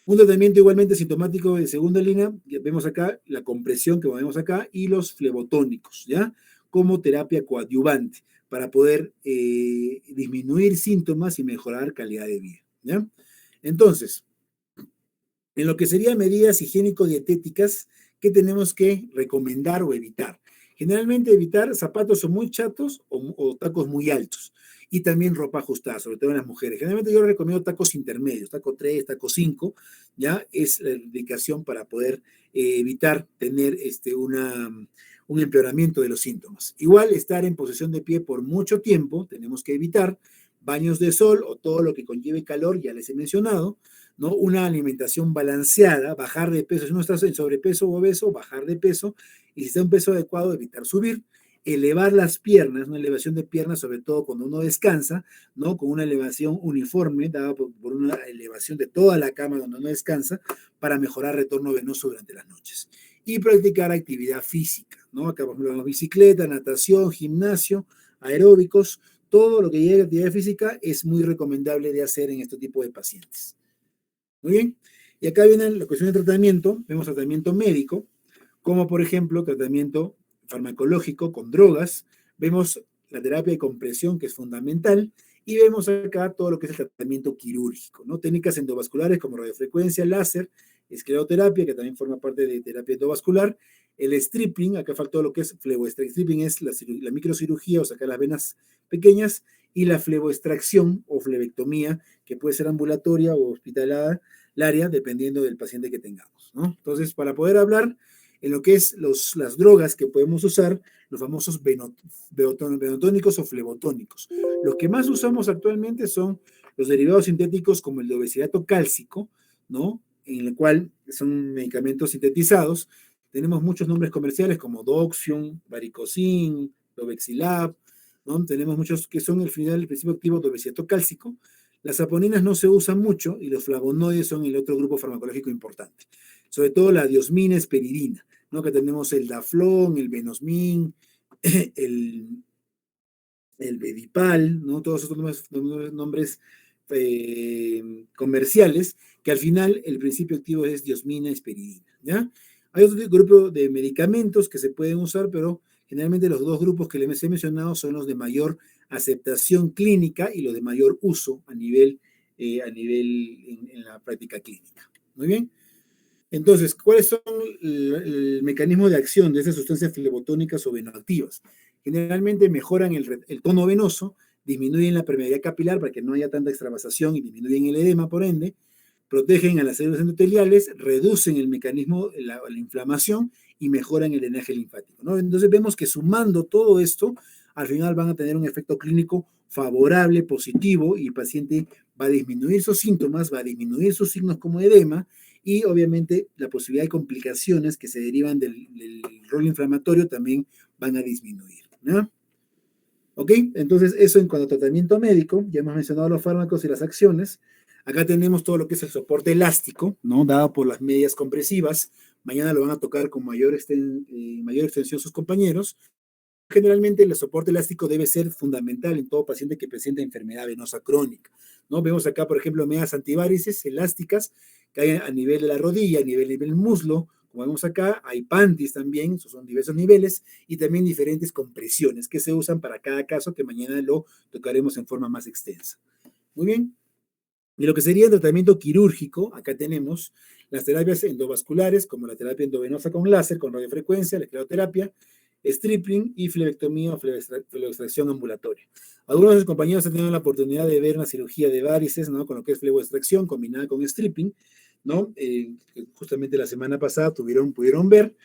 Un tratamiento igualmente sintomático de segunda línea, vemos acá la compresión que vemos acá y los flebotónicos, ¿ya? Como terapia coadyuvante para poder disminuir síntomas y mejorar calidad de vida, ¿ya? Entonces, en lo que serían medidas higiénico-dietéticas, ¿qué tenemos que recomendar o evitar? Generalmente evitar zapatos o muy chatos o tacos muy altos. Y también ropa ajustada, sobre todo en las mujeres. Generalmente yo recomiendo tacos intermedios, taco 3, taco 5, ya es la indicación para poder evitar tener un empeoramiento de los síntomas. Igual estar en posición de pie por mucho tiempo, tenemos que evitar baños de sol o todo lo que conlleve calor, ya les he mencionado, ¿no? Una alimentación balanceada, bajar de peso. Si uno está en sobrepeso o obeso, bajar de peso. Y si está en un peso adecuado, evitar subir. Elevar las piernas, una elevación de piernas, sobre todo cuando uno descansa, ¿no? Con una elevación uniforme, dada por una elevación de toda la cama donde uno descansa, para mejorar retorno venoso durante las noches. Y practicar actividad física, ¿no? Acá, por ejemplo, bicicleta, natación, gimnasio, aeróbicos, todo lo que llegue a actividad física es muy recomendable de hacer en este tipo de pacientes. Muy bien. Y acá viene la cuestión de tratamiento. Vemos tratamiento médico, como por ejemplo tratamiento farmacológico con drogas. Vemos la terapia de compresión, que es fundamental, y vemos acá todo lo que es el tratamiento quirúrgico, ¿no? Técnicas endovasculares como radiofrecuencia, láser, escleroterapia, que también forma parte de terapia endovascular, el stripping, acá faltó lo que es fleboextracción. Stripping es la microcirugía o sacar las venas pequeñas, y la fleboextracción o flebectomía, que puede ser ambulatoria o hospitalaria, dependiendo del paciente que tengamos, ¿no? Entonces, para poder hablar en lo que es las drogas que podemos usar, los famosos benotónicos o flebotónicos. Los que más usamos actualmente son los derivados sintéticos como el de obesidato cálcico, ¿no? En el cual son medicamentos sintetizados. Tenemos muchos nombres comerciales como Doxion, Varicocin, Dovexilab, ¿no? Tenemos muchos que son el final del principio activo de obesidato cálcico. Las saponinas no se usan mucho y los flavonoides son el otro grupo farmacológico importante. Sobre todo la diosmina esperidina, ¿no? Que tenemos el Daflón, el Venosmin, el Bedipal, ¿no? Todos esos nombres comerciales, que al final el principio activo es diosmina esperidina, ¿ya? Hay otro grupo de medicamentos que se pueden usar, pero generalmente los dos grupos que les he mencionado son los de mayor aceptación clínica y los de mayor uso a nivel en la práctica clínica. Muy bien. Entonces, ¿cuáles son el mecanismo de acción de esas sustancias flebotónicas o venoactivas? Generalmente mejoran el tono venoso, disminuyen la permeabilidad capilar para que no haya tanta extravasación y disminuyen el edema, por ende, protegen a las células endoteliales, reducen el mecanismo, la inflamación y mejoran el drenaje linfático, ¿no? Entonces vemos que sumando todo esto, al final van a tener un efecto clínico favorable, positivo, y el paciente va a disminuir sus síntomas, va a disminuir sus signos como edema, y obviamente la posibilidad de complicaciones que se derivan del rol inflamatorio también van a disminuir, ¿no? ¿Ok? Entonces, eso en cuanto a tratamiento médico, ya hemos mencionado los fármacos y las acciones. Acá tenemos todo lo que es el soporte elástico, ¿no? Dado por las medias compresivas. Mañana lo van a tocar con mayor extensión sus compañeros. Generalmente el soporte elástico debe ser fundamental en todo paciente que presenta enfermedad venosa crónica, ¿no? Vemos acá, por ejemplo, medias antivarices elásticas que hay a nivel de la rodilla, a nivel del muslo. Como vemos acá, hay panties también, esos son diversos niveles, y también diferentes compresiones que se usan para cada caso, que mañana lo tocaremos en forma más extensa. Muy bien. Y lo que sería el tratamiento quirúrgico, acá tenemos las terapias endovasculares, como la terapia endovenosa con láser, con radiofrecuencia, la escleroterapia, stripping y flebectomía o fleboextracción ambulatoria. Algunos de los compañeros han tenido la oportunidad de ver una cirugía de varices, ¿no? Con lo que es fleboextracción combinada con stripping, ¿no? Justamente la semana pasada pudieron ver.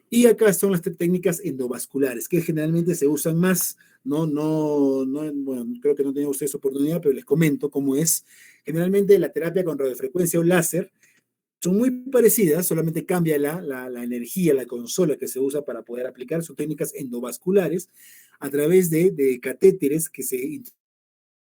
Y acá son las técnicas endovasculares, que generalmente se usan más, bueno, creo que no tienen ustedes oportunidad, pero les comento cómo es. Generalmente la terapia con radiofrecuencia o láser son muy parecidas, solamente cambia la energía, la consola que se usa para poder aplicar. Son técnicas endovasculares a través de catéteres que se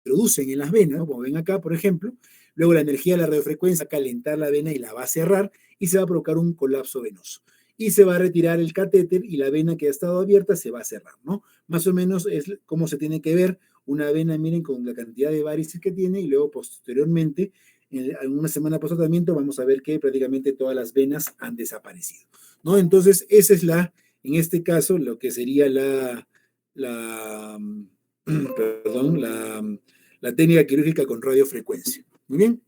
introducen en las venas, ¿no? Como ven acá, por ejemplo. Luego la energía de la radiofrecuencia va a calentar la vena y la va a cerrar y se va a provocar un colapso venoso. Y se va a retirar el catéter y la vena que ha estado abierta se va a cerrar, ¿no? Más o menos es como se tiene que ver una vena, miren, con la cantidad de varices que tiene, y luego posteriormente, en una semana post tratamiento, vamos a ver que prácticamente todas las venas han desaparecido, ¿no? Entonces, esa es en este caso, lo que sería perdón, la técnica quirúrgica con radiofrecuencia. Muy bien.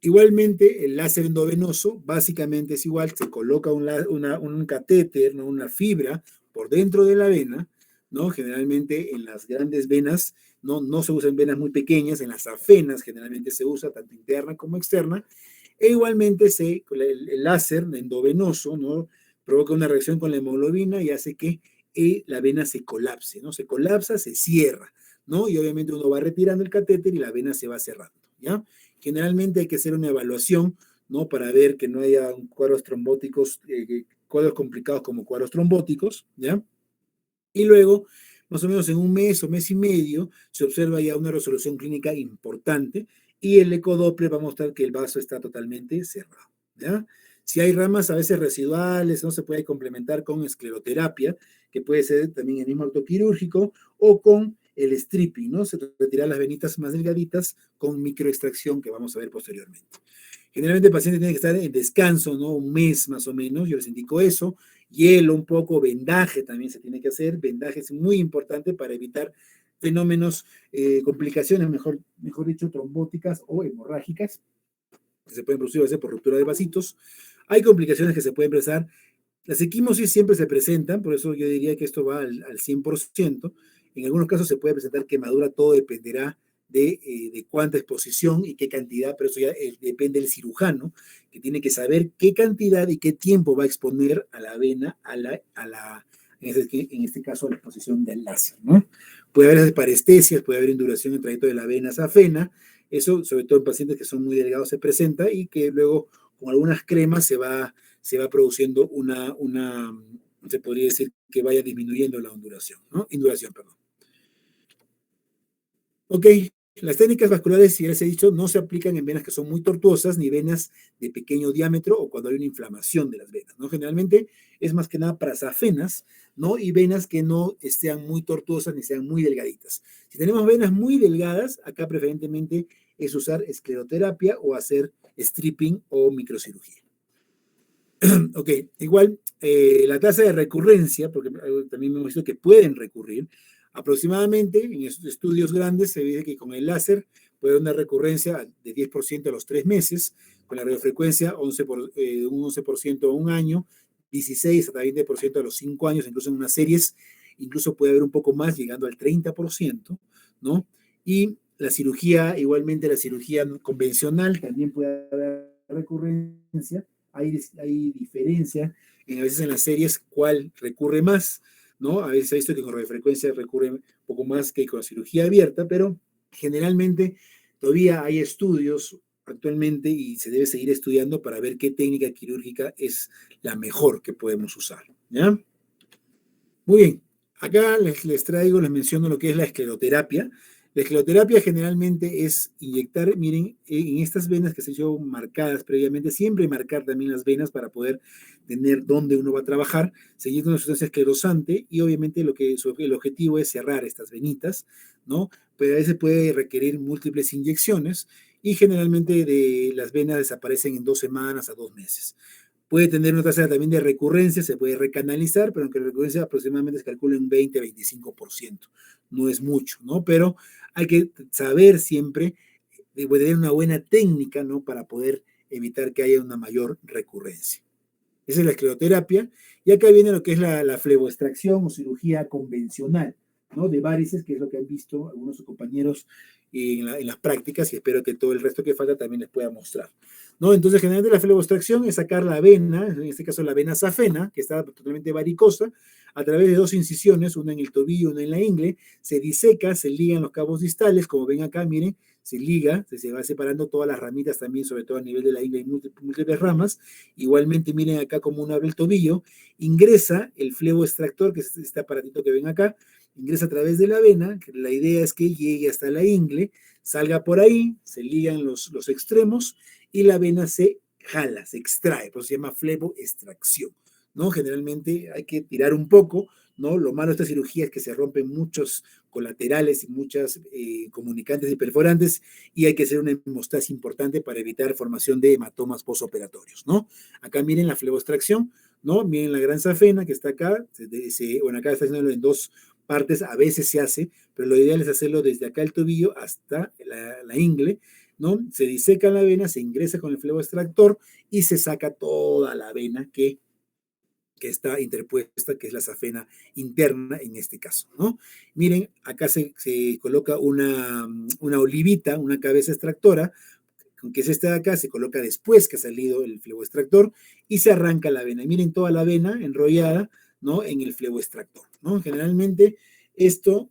Igualmente, el láser endovenoso básicamente es igual, se coloca un catéter, ¿no? Una fibra por dentro de la vena, ¿no? Generalmente en las grandes venas, no se usan venas muy pequeñas, en las afenas generalmente se usa tanto interna como externa, e igualmente el láser endovenoso, ¿no? Provoca una reacción con la hemoglobina y hace que la vena se colapse, ¿no? Se colapsa, se cierra, ¿no? Y obviamente uno va retirando el catéter y la vena se va cerrando, ¿ya? Generalmente hay que hacer una evaluación, ¿no? Para ver que no haya cuadros trombóticos, cuadros complicados como cuadros trombóticos, ¿ya? Y luego, más o menos en un mes o mes y medio, se observa ya una resolución clínica importante y el ecodoppler va a mostrar que el vaso está totalmente cerrado, ¿ya? Si hay ramas a veces residuales, no se puede complementar con escleroterapia, que puede ser también el mismo acto quirúrgico, o con el stripping, ¿no? Se retiran las venitas más delgaditas con microextracción, que vamos a ver posteriormente. Generalmente el paciente tiene que estar en descanso, ¿no? Un mes más o menos, yo les indico eso, hielo un poco, vendaje también se tiene que hacer, vendaje es muy importante para evitar fenómenos, complicaciones, mejor dicho, trombóticas o hemorrágicas, que se pueden producir a veces por ruptura de vasitos. Hay complicaciones que se pueden presentar. Las equimosis siempre se presentan, por eso yo diría que esto va al 100%. En algunos casos se puede presentar quemadura, todo dependerá de cuánta exposición y qué cantidad, pero eso ya depende del cirujano, que tiene que saber qué cantidad y qué tiempo va a exponer a la vena, en este caso, a la exposición del láser, ¿no? Puede haber parestesias, puede haber induración en el trayecto de la vena safena, eso, sobre todo en pacientes que son muy delgados, se presenta y que luego con algunas cremas se va produciendo se podría decir que vaya disminuyendo la ondulación, ¿no? Induración, perdón. Ok, las técnicas vasculares, ya les he dicho, no se aplican en venas que son muy tortuosas, ni venas de pequeño diámetro o cuando hay una inflamación de las venas, ¿no? Generalmente es más que nada para safenas, ¿no? Y venas que no sean muy tortuosas ni sean muy delgaditas. Si tenemos venas muy delgadas, acá preferentemente es usar escleroterapia o hacer stripping o microcirugía. Ok, igual la tasa de recurrencia, porque también hemos visto que pueden recurrir, aproximadamente en estos estudios grandes se dice que con el láser puede haber una recurrencia de 10% a los 3 meses, con la radiofrecuencia un 11% a un año, 16 hasta 20% a los 5 años, incluso en unas series, incluso puede haber un poco más, llegando al 30%, ¿no? Y la cirugía, igualmente la cirugía convencional, también puede haber recurrencia. Hay diferencia a veces en las series cuál recurre más, ¿no? A veces he visto que con radiofrecuencia recurre un poco más que con cirugía abierta, pero generalmente todavía hay estudios actualmente y se debe seguir estudiando para ver qué técnica quirúrgica es la mejor que podemos usar, ¿ya? Muy bien, acá les menciono lo que es la escleroterapia. La escleroterapia generalmente es inyectar, miren, en estas venas que se han hecho marcadas previamente, siempre marcar también las venas para poder tener dónde uno va a trabajar, se inyecta una sustancia esclerosante y obviamente el objetivo es cerrar estas venitas, ¿no? Pero a veces puede requerir múltiples inyecciones y generalmente las venas desaparecen en 2 semanas a 2 meses. Puede tener una tasa también de recurrencia, se puede recanalizar, pero aunque la recurrencia aproximadamente se calcula en 20-25%. No es mucho, ¿no? Pero hay que saber siempre, tener una buena técnica, ¿no? Para poder evitar que haya una mayor recurrencia. Esa es la escleroterapia. Y acá viene lo que es la fleboextracción o cirugía convencional, ¿no? De varices, que es lo que han visto algunos de sus compañeros en las prácticas y espero que todo el resto que falta también les pueda mostrar, ¿no? Entonces, generalmente la fleboextracción es sacar la vena, en este caso la vena safena, que está totalmente varicosa, a través de 2 incisiones, una en el tobillo, una en la ingle, se diseca, se ligan los cabos distales, como ven acá, miren, se liga, se va separando todas las ramitas también, sobre todo a nivel de la ingle, hay múltiples ramas. Igualmente, miren acá como uno abre el tobillo, ingresa el flebo extractor, que es este aparatito que ven acá, ingresa a través de la vena, que la idea es que llegue hasta la ingle, salga por ahí, se ligan los extremos y la vena se jala, se extrae, por eso se llama fleboextracción, ¿no? Generalmente hay que tirar un poco, ¿no? Lo malo de esta cirugía es que se rompen muchos colaterales y muchas comunicantes y perforantes y hay que hacer una hemostasia importante para evitar formación de hematomas postoperatorios, ¿no? Acá miren la fleboextracción, ¿no? Miren la gran safena que está acá, bueno, acá está haciéndolo en 2 partes, a veces se hace, pero lo ideal es hacerlo desde acá el tobillo hasta la ingle, ¿no? Se diseca la vena, se ingresa con el fleboextractor y se saca toda la vena que está interpuesta, que es la safena interna en este caso, ¿no? Miren, acá se coloca una olivita, una cabeza extractora, que es esta de acá, se coloca después que ha salido el fleboextractor y se arranca la vena. Y miren toda la vena enrollada, ¿no? En el fleboextractor, ¿no? Generalmente esto,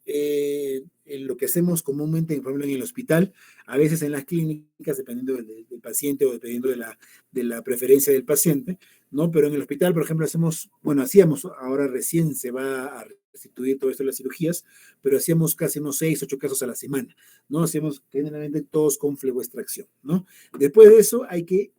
lo que hacemos comúnmente, por ejemplo, en el hospital, a veces en las clínicas, dependiendo del paciente o dependiendo de la preferencia del paciente, ¿no? Pero en el hospital, por ejemplo, hacíamos, ahora recién se va a restituir todo esto de las cirugías, pero hacíamos casi unos 6, 8 casos a la semana, ¿no? Hacíamos generalmente todos con fleboextracción, ¿no? Después de eso hay que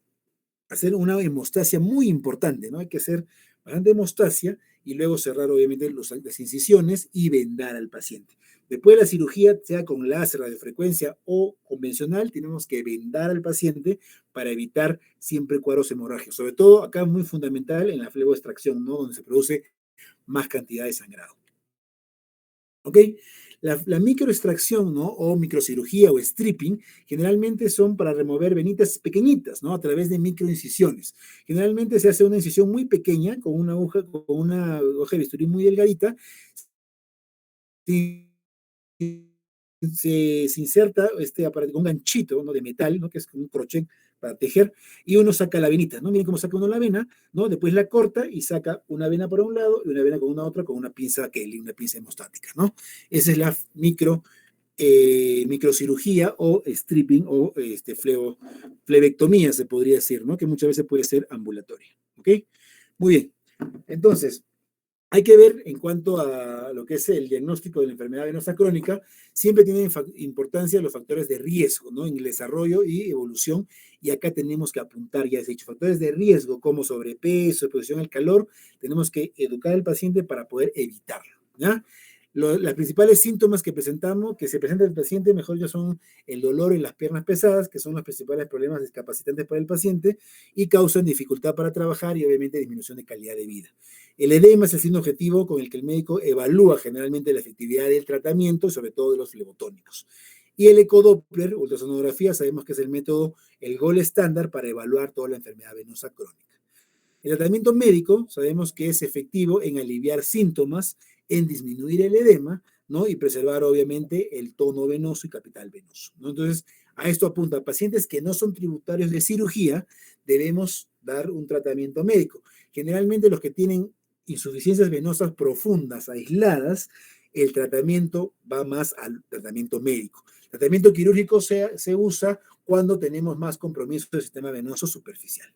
hacer una hemostasia muy importante, ¿no? Hay que hacer bastante hemostasia y luego cerrar obviamente las incisiones y vendar al paciente. Después de la cirugía, sea con láser, radiofrecuencia o convencional, tenemos que vendar al paciente para evitar siempre cuadros hemorrágicos. Sobre todo acá es muy fundamental en la fleboextracción, ¿no? Donde se produce más cantidad de sangrado. ¿Ok? La microextracción, ¿no? O microcirugía o stripping, generalmente son para remover venitas pequeñitas, ¿no? A través de microincisiones. Generalmente se hace una incisión muy pequeña con una hoja de bisturí muy delgadita. Se inserta este aparato, un ganchito, ¿no? De metal, ¿no? Que es un crochet para tejer, y uno saca la venita, ¿no? Miren cómo saca uno la vena, ¿no? Después la corta y saca una vena por un lado y una vena con una otra con una pinza Kelly, una pinza hemostática, ¿no? Esa es la microcirugía o stripping o flebectomía, se podría decir, ¿no? Que muchas veces puede ser ambulatoria, ¿ok? Muy bien. Entonces, hay que ver en cuanto a lo que es el diagnóstico de la enfermedad venosa crónica, siempre tienen importancia los factores de riesgo, ¿no? En el desarrollo y evolución, y acá tenemos que apuntar, ya he dicho, factores de riesgo como sobrepeso, exposición al calor, tenemos que educar al paciente para poder evitarlo, ¿ya? Las principales síntomas que presentamos, que se presenta el paciente, mejor ya son el dolor en las piernas pesadas, que son los principales problemas discapacitantes para el paciente y causan dificultad para trabajar y obviamente disminución de calidad de vida. El edema es el signo objetivo con el que el médico evalúa generalmente la efectividad del tratamiento y sobre todo de los flebotónicos. Y el ecodoppler, ultrasonografía, sabemos que es el método, el gold estándar para evaluar toda la enfermedad venosa crónica. El tratamiento médico sabemos que es efectivo en aliviar síntomas, en disminuir el edema, ¿no? Y preservar obviamente el tono venoso y capital venoso, ¿no? Entonces, a esto apunta, pacientes que no son tributarios de cirugía, debemos dar un tratamiento médico. Generalmente los que tienen insuficiencias venosas profundas, aisladas, el tratamiento va más al tratamiento médico. El tratamiento quirúrgico se usa cuando tenemos más compromiso del sistema venoso superficial.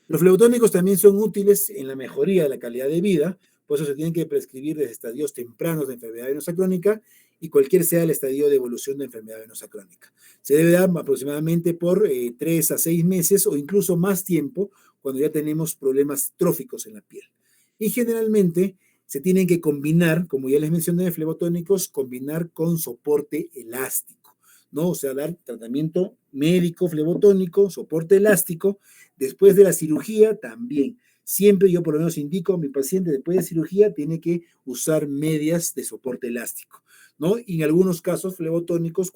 Los flebotónicos también son útiles en la mejoría de la calidad de vida, por eso se tienen que prescribir desde estadios tempranos de enfermedad venosa crónica y cualquier sea el estadio de evolución de enfermedad venosa crónica. Se debe dar aproximadamente por 3 a 6 meses o incluso más tiempo cuando ya tenemos problemas tróficos en la piel. Y generalmente se tienen que combinar, como ya les mencioné, flebotónicos, combinar con soporte elástico, ¿no? O sea, dar tratamiento médico flebotónico, soporte elástico. Después de la cirugía también. Siempre yo por lo menos indico a mi paciente después de cirugía tiene que usar medias de soporte elástico, ¿no? Y en algunos casos flebotónicos,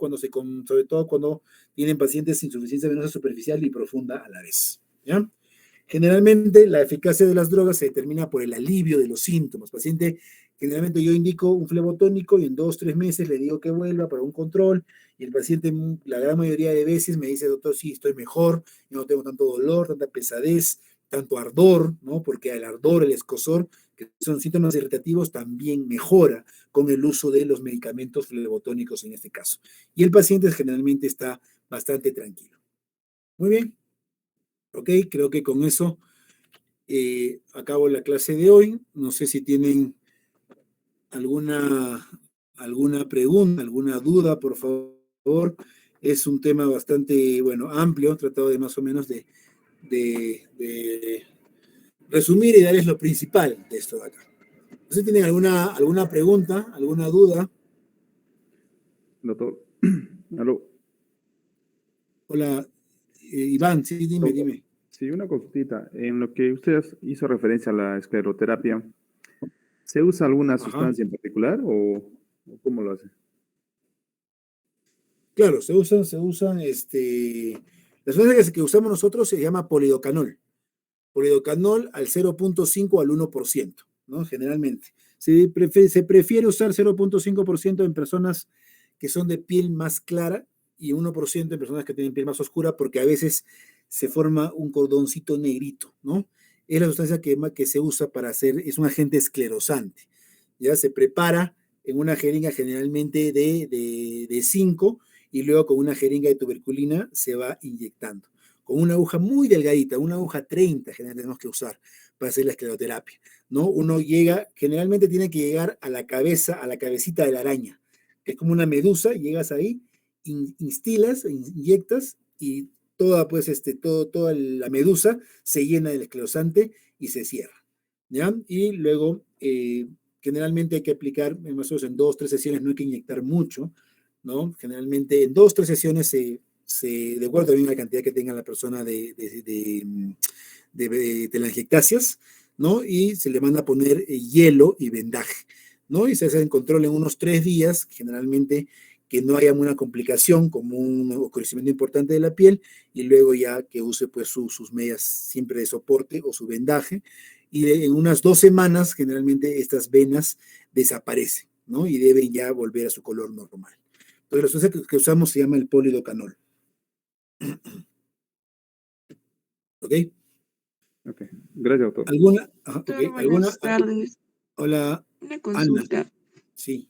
sobre todo cuando tienen pacientes sin insuficiencia venosa superficial y profunda a la vez, ¿ya? Generalmente la eficacia de las drogas se determina por el alivio de los síntomas. Paciente, generalmente yo indico un flebotónico y en 2 o 3 meses le digo que vuelva para un control y el paciente la gran mayoría de veces me dice, doctor, sí, estoy mejor, yo no tengo tanto dolor, tanta pesadez, tanto ardor, ¿no? Porque el ardor, el escozor, que son síntomas irritativos, también mejora con el uso de los medicamentos flebotónicos en este caso. Y el paciente generalmente está bastante tranquilo. Muy bien. Ok, creo que con eso acabo la clase de hoy. No sé si tienen alguna pregunta, alguna duda, por favor. Es un tema bastante, bueno, amplio, tratado de más o menos de resumir y darles lo principal de esto de acá. No sé si tienen alguna pregunta, alguna duda. Doctor, aló. Hola, Iván, sí, dime. Sí, una consultita. En lo que usted hizo referencia a la escleroterapia, ¿se usa alguna sustancia en particular o cómo lo hace? Claro, se usan, la sustancia que usamos nosotros se llama polidocanol. Polidocanol al 0.5 al 1%, ¿no? Generalmente. Se prefiere usar 0.5% en personas que son de piel más clara y 1% en personas que tienen piel más oscura porque a veces se forma un cordoncito negrito, ¿no? Es la sustancia que se usa para hacer, es un agente esclerosante. Ya se prepara en una jeringa generalmente de 5 y luego con una jeringa de tuberculina se va inyectando con una aguja muy delgadita, una aguja 30 generalmente tenemos que usar para hacer la escleroterapia, ¿no? Uno generalmente tiene que llegar a la cabecita de la araña, que es como una medusa, llegas ahí, instilas, inyectas y toda la medusa se llena del esclerosante y se cierra, ¿ya? Y luego generalmente hay que aplicar, más o menos en 2, 3 sesiones, no hay que inyectar mucho, ¿no? Generalmente en 2, 3 sesiones de acuerdo también a la cantidad que tenga la persona de telangiectasias, ¿no? Y se le manda a poner hielo y vendaje, ¿no? Y se hace en control en unos 3 días, generalmente que no haya una complicación como un oscurecimiento importante de la piel, y luego ya que use pues sus medias siempre de soporte o su vendaje, y en unas 2 semanas generalmente estas venas desaparecen, ¿no? Y deben ya volver a su color normal. Entonces la sustancia que usamos se llama el polidocanol. ¿Ok? Ok, gracias, doctor. ¿Alguna? Ajá, ok. Doctor, ¿Alguna? buenas tardes. Hola, Una Ana. consulta. Sí.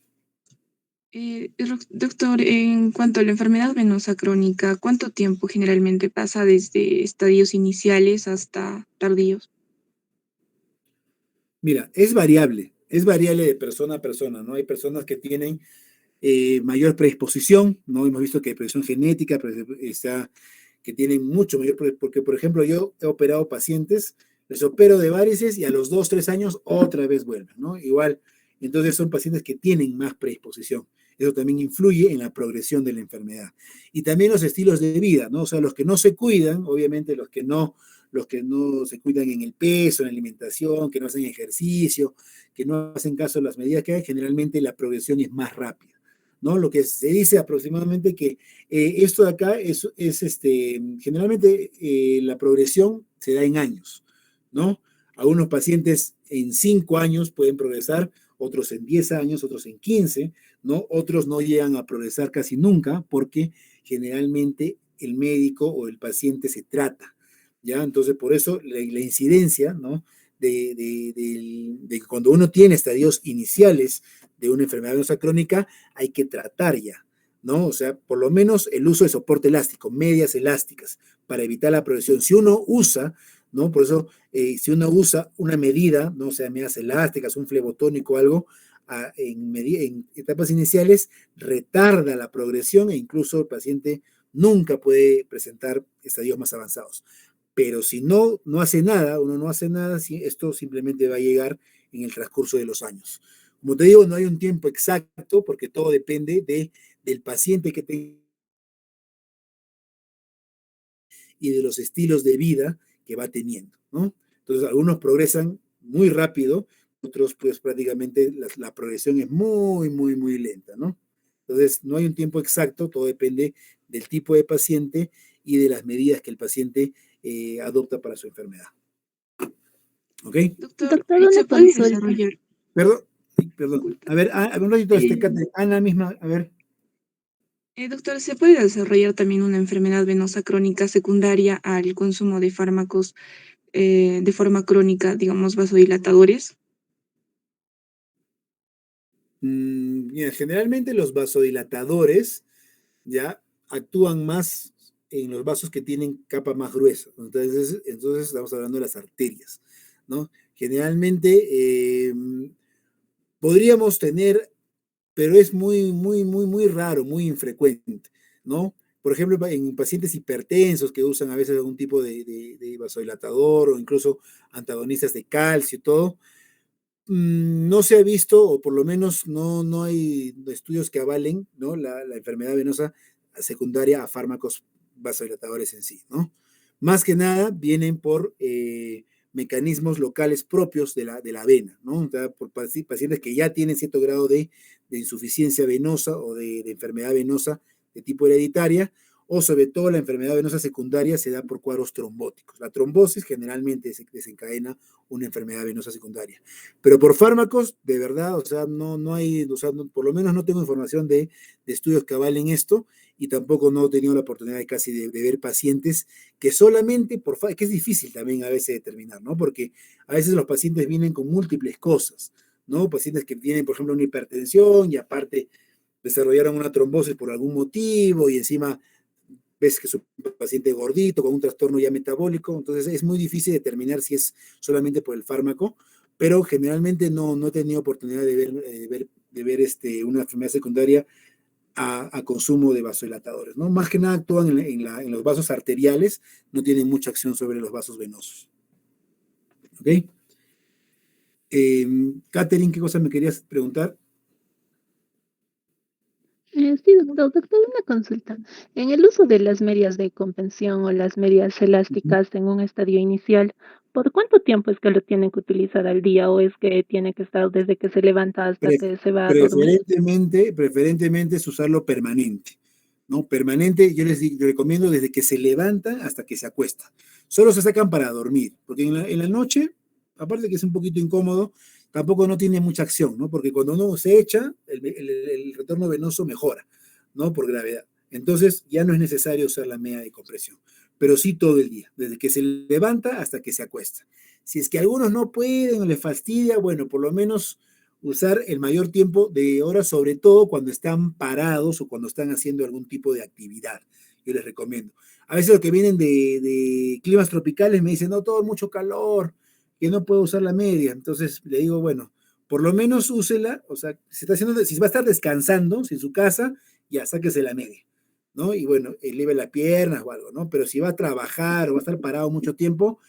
Doctor, en cuanto a la enfermedad venosa crónica, ¿cuánto tiempo generalmente pasa desde estadios iniciales hasta tardíos? Mira, es variable de persona a persona, ¿no? Hay personas que tienen mayor predisposición, ¿no? Hemos visto que hay predisposición genética, que tienen mucho mayor, porque por ejemplo yo he operado pacientes, les opero de varices y a los 2, 3 años otra vez vuelven, ¿no? Igual, entonces son pacientes que tienen más predisposición. Eso también influye en la progresión de la enfermedad. Y también los estilos de vida, ¿no? O sea, los que no se cuidan, obviamente los que no se cuidan en el peso, en la alimentación, que no hacen ejercicio, que no hacen caso a las medidas que hay, generalmente la progresión es más rápida, ¿no? Lo que se dice aproximadamente que esto de acá generalmente la progresión se da en años, ¿no? Algunos pacientes en 5 años pueden progresar, otros en 10 años, otros en 15, ¿no? Otros no llegan a progresar casi nunca porque generalmente el médico o el paciente se trata, ¿ya? Entonces, por eso la incidencia, ¿no? De cuando uno tiene estadios iniciales de una enfermedad venosa crónica, hay que tratar ya, ¿no? O sea, por lo menos el uso de soporte elástico, medias elásticas, para evitar la progresión. Si uno usa, ¿no? Por eso, si uno usa una medida, ¿no? O sea, medias elásticas, un flebotónico o algo, en etapas iniciales, retarda la progresión e incluso el paciente nunca puede presentar estadios más avanzados. Pero si no hace nada, uno no hace nada, esto simplemente va a llegar en el transcurso de los años. Como te digo, no hay un tiempo exacto porque todo depende del paciente que tenga y de los estilos de vida que va teniendo, ¿no? Entonces, algunos progresan muy rápido, otros pues prácticamente la progresión es muy, muy, muy lenta, ¿no? Entonces, no hay un tiempo exacto, todo depende del tipo de paciente y de las medidas que el paciente adopta para su enfermedad. ¿Ok? Doctor, Doctor, ¿se una puede consulta. desarrollar? Perdón, perdón. Disculpe. A ver, un ratito, Eh, Ana misma, a ver. Doctor, ¿se puede desarrollar también una enfermedad venosa crónica secundaria al consumo de fármacos de forma crónica, digamos, vasodilatadores? Mira, generalmente los vasodilatadores ya actúan más en los vasos que tienen capa más gruesa. Entonces estamos hablando de las arterias, ¿no? Generalmente podríamos tener, pero es muy, muy, muy, muy raro, muy infrecuente, ¿no? Por ejemplo, en pacientes hipertensos que usan a veces algún tipo de vasodilatador o incluso antagonistas de calcio y todo, no se ha visto, o por lo menos no hay estudios que avalen, ¿no? La enfermedad venosa secundaria a fármacos vasodilatadores en sí, ¿no? Más que nada vienen por mecanismos locales propios de la vena, ¿no? O sea, por pacientes que ya tienen cierto grado de insuficiencia venosa o de enfermedad venosa de tipo hereditaria, o sobre todo la enfermedad venosa secundaria se da por cuadros trombóticos. La trombosis generalmente desencadena una enfermedad venosa secundaria. Pero por fármacos, de verdad, o sea, no hay, o sea, por lo menos no tengo información de estudios que avalen esto y tampoco no he tenido la oportunidad casi de ver pacientes que solamente que es difícil también a veces determinar, ¿no? Porque a veces los pacientes vienen con múltiples cosas, ¿no? Pacientes que tienen, por ejemplo, una hipertensión y aparte desarrollaron una trombosis por algún motivo y encima ves que es un paciente gordito con un trastorno ya metabólico, entonces es muy difícil determinar si es solamente por el fármaco, pero generalmente no he tenido oportunidad de ver una enfermedad secundaria a consumo de vasodilatadores, ¿no? Más que nada actúan en los vasos arteriales, no tienen mucha acción sobre los vasos venosos. ¿Ok? Catherine, ¿qué cosa me querías preguntar? Sí, doctor, una consulta. En el uso de las medias de contención o las medias Ujú. elásticas en un estadio inicial, ¿por cuánto tiempo es que lo tienen que utilizar al día o es que tiene que estar desde que se levanta hasta Pre- que se va a dormir? preferentemente es usarlo permanente, ¿no? Permanente, yo les recomiendo desde que se levanta hasta que se acuesta. Solo se sacan para dormir, porque en la noche, aparte que es un poquito incómodo, tampoco no tiene mucha acción, ¿no? Porque cuando uno se echa, el retorno venoso mejora, ¿no? Por gravedad. Entonces ya no es necesario usar la media de compresión, pero sí todo el día, desde que se levanta hasta que se acuesta. Si es que algunos no pueden o les fastidia, bueno, por lo menos usar el mayor tiempo de horas, sobre todo cuando están parados o cuando están haciendo algún tipo de actividad. Yo les recomiendo. A veces los que vienen de climas tropicales me dicen, no, todo mucho calor, que no puedo usar la media. Entonces le digo, bueno, por lo menos úsela, o sea, si va a estar descansando, si en su casa, ya sáquese la media, ¿no? Y bueno, eleve las piernas o algo, ¿no? Pero si va a trabajar o va a estar parado mucho tiempo,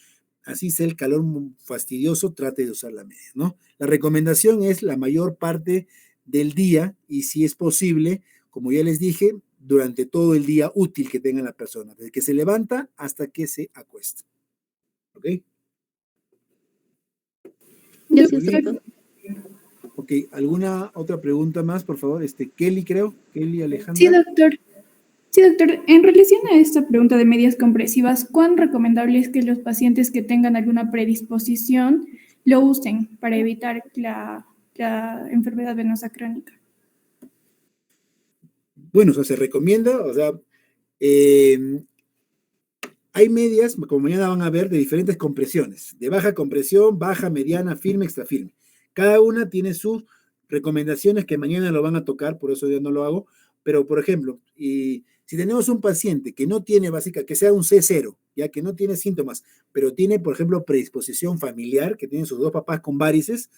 así sea el calor fastidioso, trate de usar la media, ¿no? La recomendación es la mayor parte del día y si es posible, como ya les dije, durante todo el día útil que tenga la persona, desde que se levanta hasta que se acuesta. ¿Ok? Muy Gracias, bien. doctor. Ok, ¿alguna otra pregunta más, por favor? Kelly, creo. Kelly, Sí, Alejandra. doctor. Sí, doctor. En relación a esta pregunta de medias compresivas, ¿cuán recomendable es que los pacientes que tengan alguna predisposición lo usen para evitar la enfermedad venosa crónica? Bueno, o sea, se recomienda, o sea, hay medias, como mañana van a ver, de diferentes compresiones, de baja compresión, baja, mediana, firme, extra firme. Cada una tiene sus recomendaciones que mañana lo van a tocar, por eso yo no lo hago, pero por ejemplo, si tenemos un paciente que no tiene básica, que sea un C0, ya que no tiene síntomas, pero tiene, por ejemplo, predisposición familiar, que tiene sus dos papás con varices,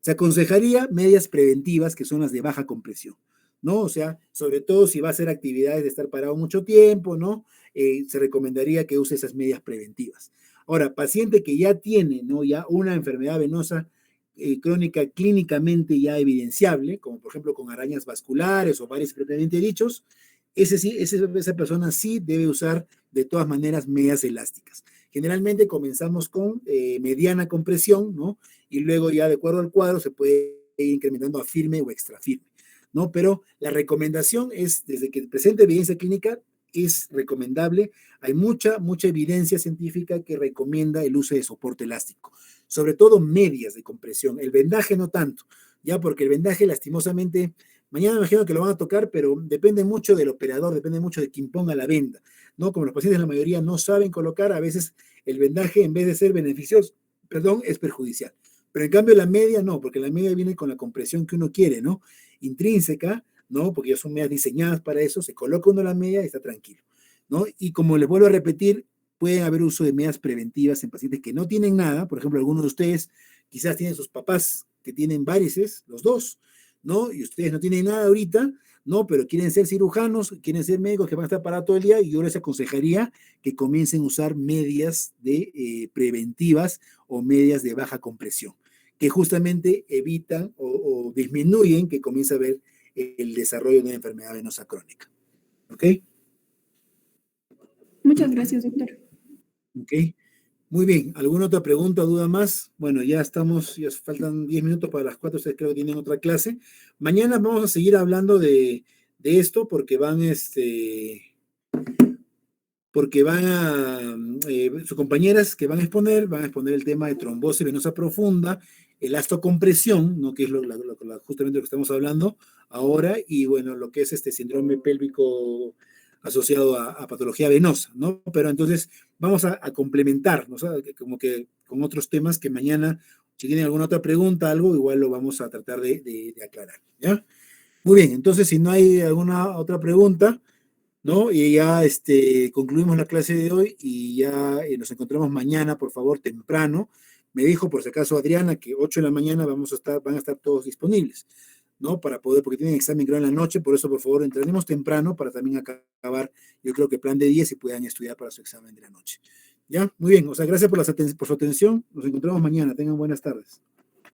se aconsejaría medias preventivas, que son las de baja compresión, ¿no? O sea, sobre todo si va a hacer actividades de estar parado mucho tiempo, ¿no? Se recomendaría que use esas medias preventivas. Ahora, paciente que ya tiene, ¿no? Ya una enfermedad venosa crónica clínicamente ya evidenciable, como por ejemplo con arañas vasculares o varios propiamente dichos, esa persona sí debe usar de todas maneras medias elásticas. Generalmente comenzamos con mediana compresión, ¿no? Y luego ya de acuerdo al cuadro se puede ir incrementando a firme o extra firme, ¿no? Pero la recomendación es, desde que presente evidencia clínica, es recomendable. Hay mucha evidencia científica que recomienda el uso de soporte elástico, sobre todo medias de compresión. El vendaje no tanto, ya porque el vendaje lastimosamente, mañana me imagino que lo van a tocar, pero depende mucho del operador, depende mucho de quien ponga la venda, ¿no? Como los pacientes la mayoría no saben colocar, a veces el vendaje en vez de ser beneficioso, perdón, es perjudicial. Pero en cambio la media no, porque la media viene con la compresión que uno quiere, ¿no? Intrínseca, ¿no? Porque ya son medias diseñadas para eso, se coloca uno la media y está tranquilo, ¿no? Y como les vuelvo a repetir, puede haber uso de medias preventivas en pacientes que no tienen nada, por ejemplo, algunos de ustedes quizás tienen sus papás que tienen varices, los dos, ¿no? Y ustedes no tienen nada ahorita, ¿no? Pero quieren ser cirujanos, quieren ser médicos que van a estar parados todo el día y yo les aconsejaría que comiencen a usar medias preventivas o medias de baja compresión, que justamente evitan o disminuyen que comience a haber el desarrollo de una enfermedad venosa crónica. ¿Ok? Muchas gracias, doctor. ¿Ok? Muy bien. ¿Alguna otra pregunta o duda más? Bueno, ya estamos, ya faltan 10 minutos para las 4, ustedes creo que tienen otra clase. Mañana vamos a seguir hablando de esto porque sus compañeras que van a exponer el tema de trombosis venosa profunda, elastocompresión, ¿no? Que es justamente lo que estamos hablando ahora, y bueno, lo que es este síndrome pélvico asociado a patología venosa, ¿no? Pero entonces vamos a complementar, ¿no? O sea, como que con otros temas que mañana, si tienen alguna otra pregunta, algo, igual lo vamos a tratar de aclarar, ¿ya? Muy bien, entonces si no hay alguna otra pregunta, ¿no? Y ya concluimos la clase de hoy y ya nos encontramos mañana, por favor, temprano. Me dijo, por si acaso, Adriana, que 8 de la mañana van a estar todos disponibles, ¿no? Para poder, porque tienen examen creo en la noche, por eso, por favor, entraremos temprano para también acabar, yo creo que plan de 10 y puedan estudiar para su examen de la noche. ¿Ya? Muy bien, o sea, gracias por su atención. Nos encontramos mañana. Tengan buenas tardes.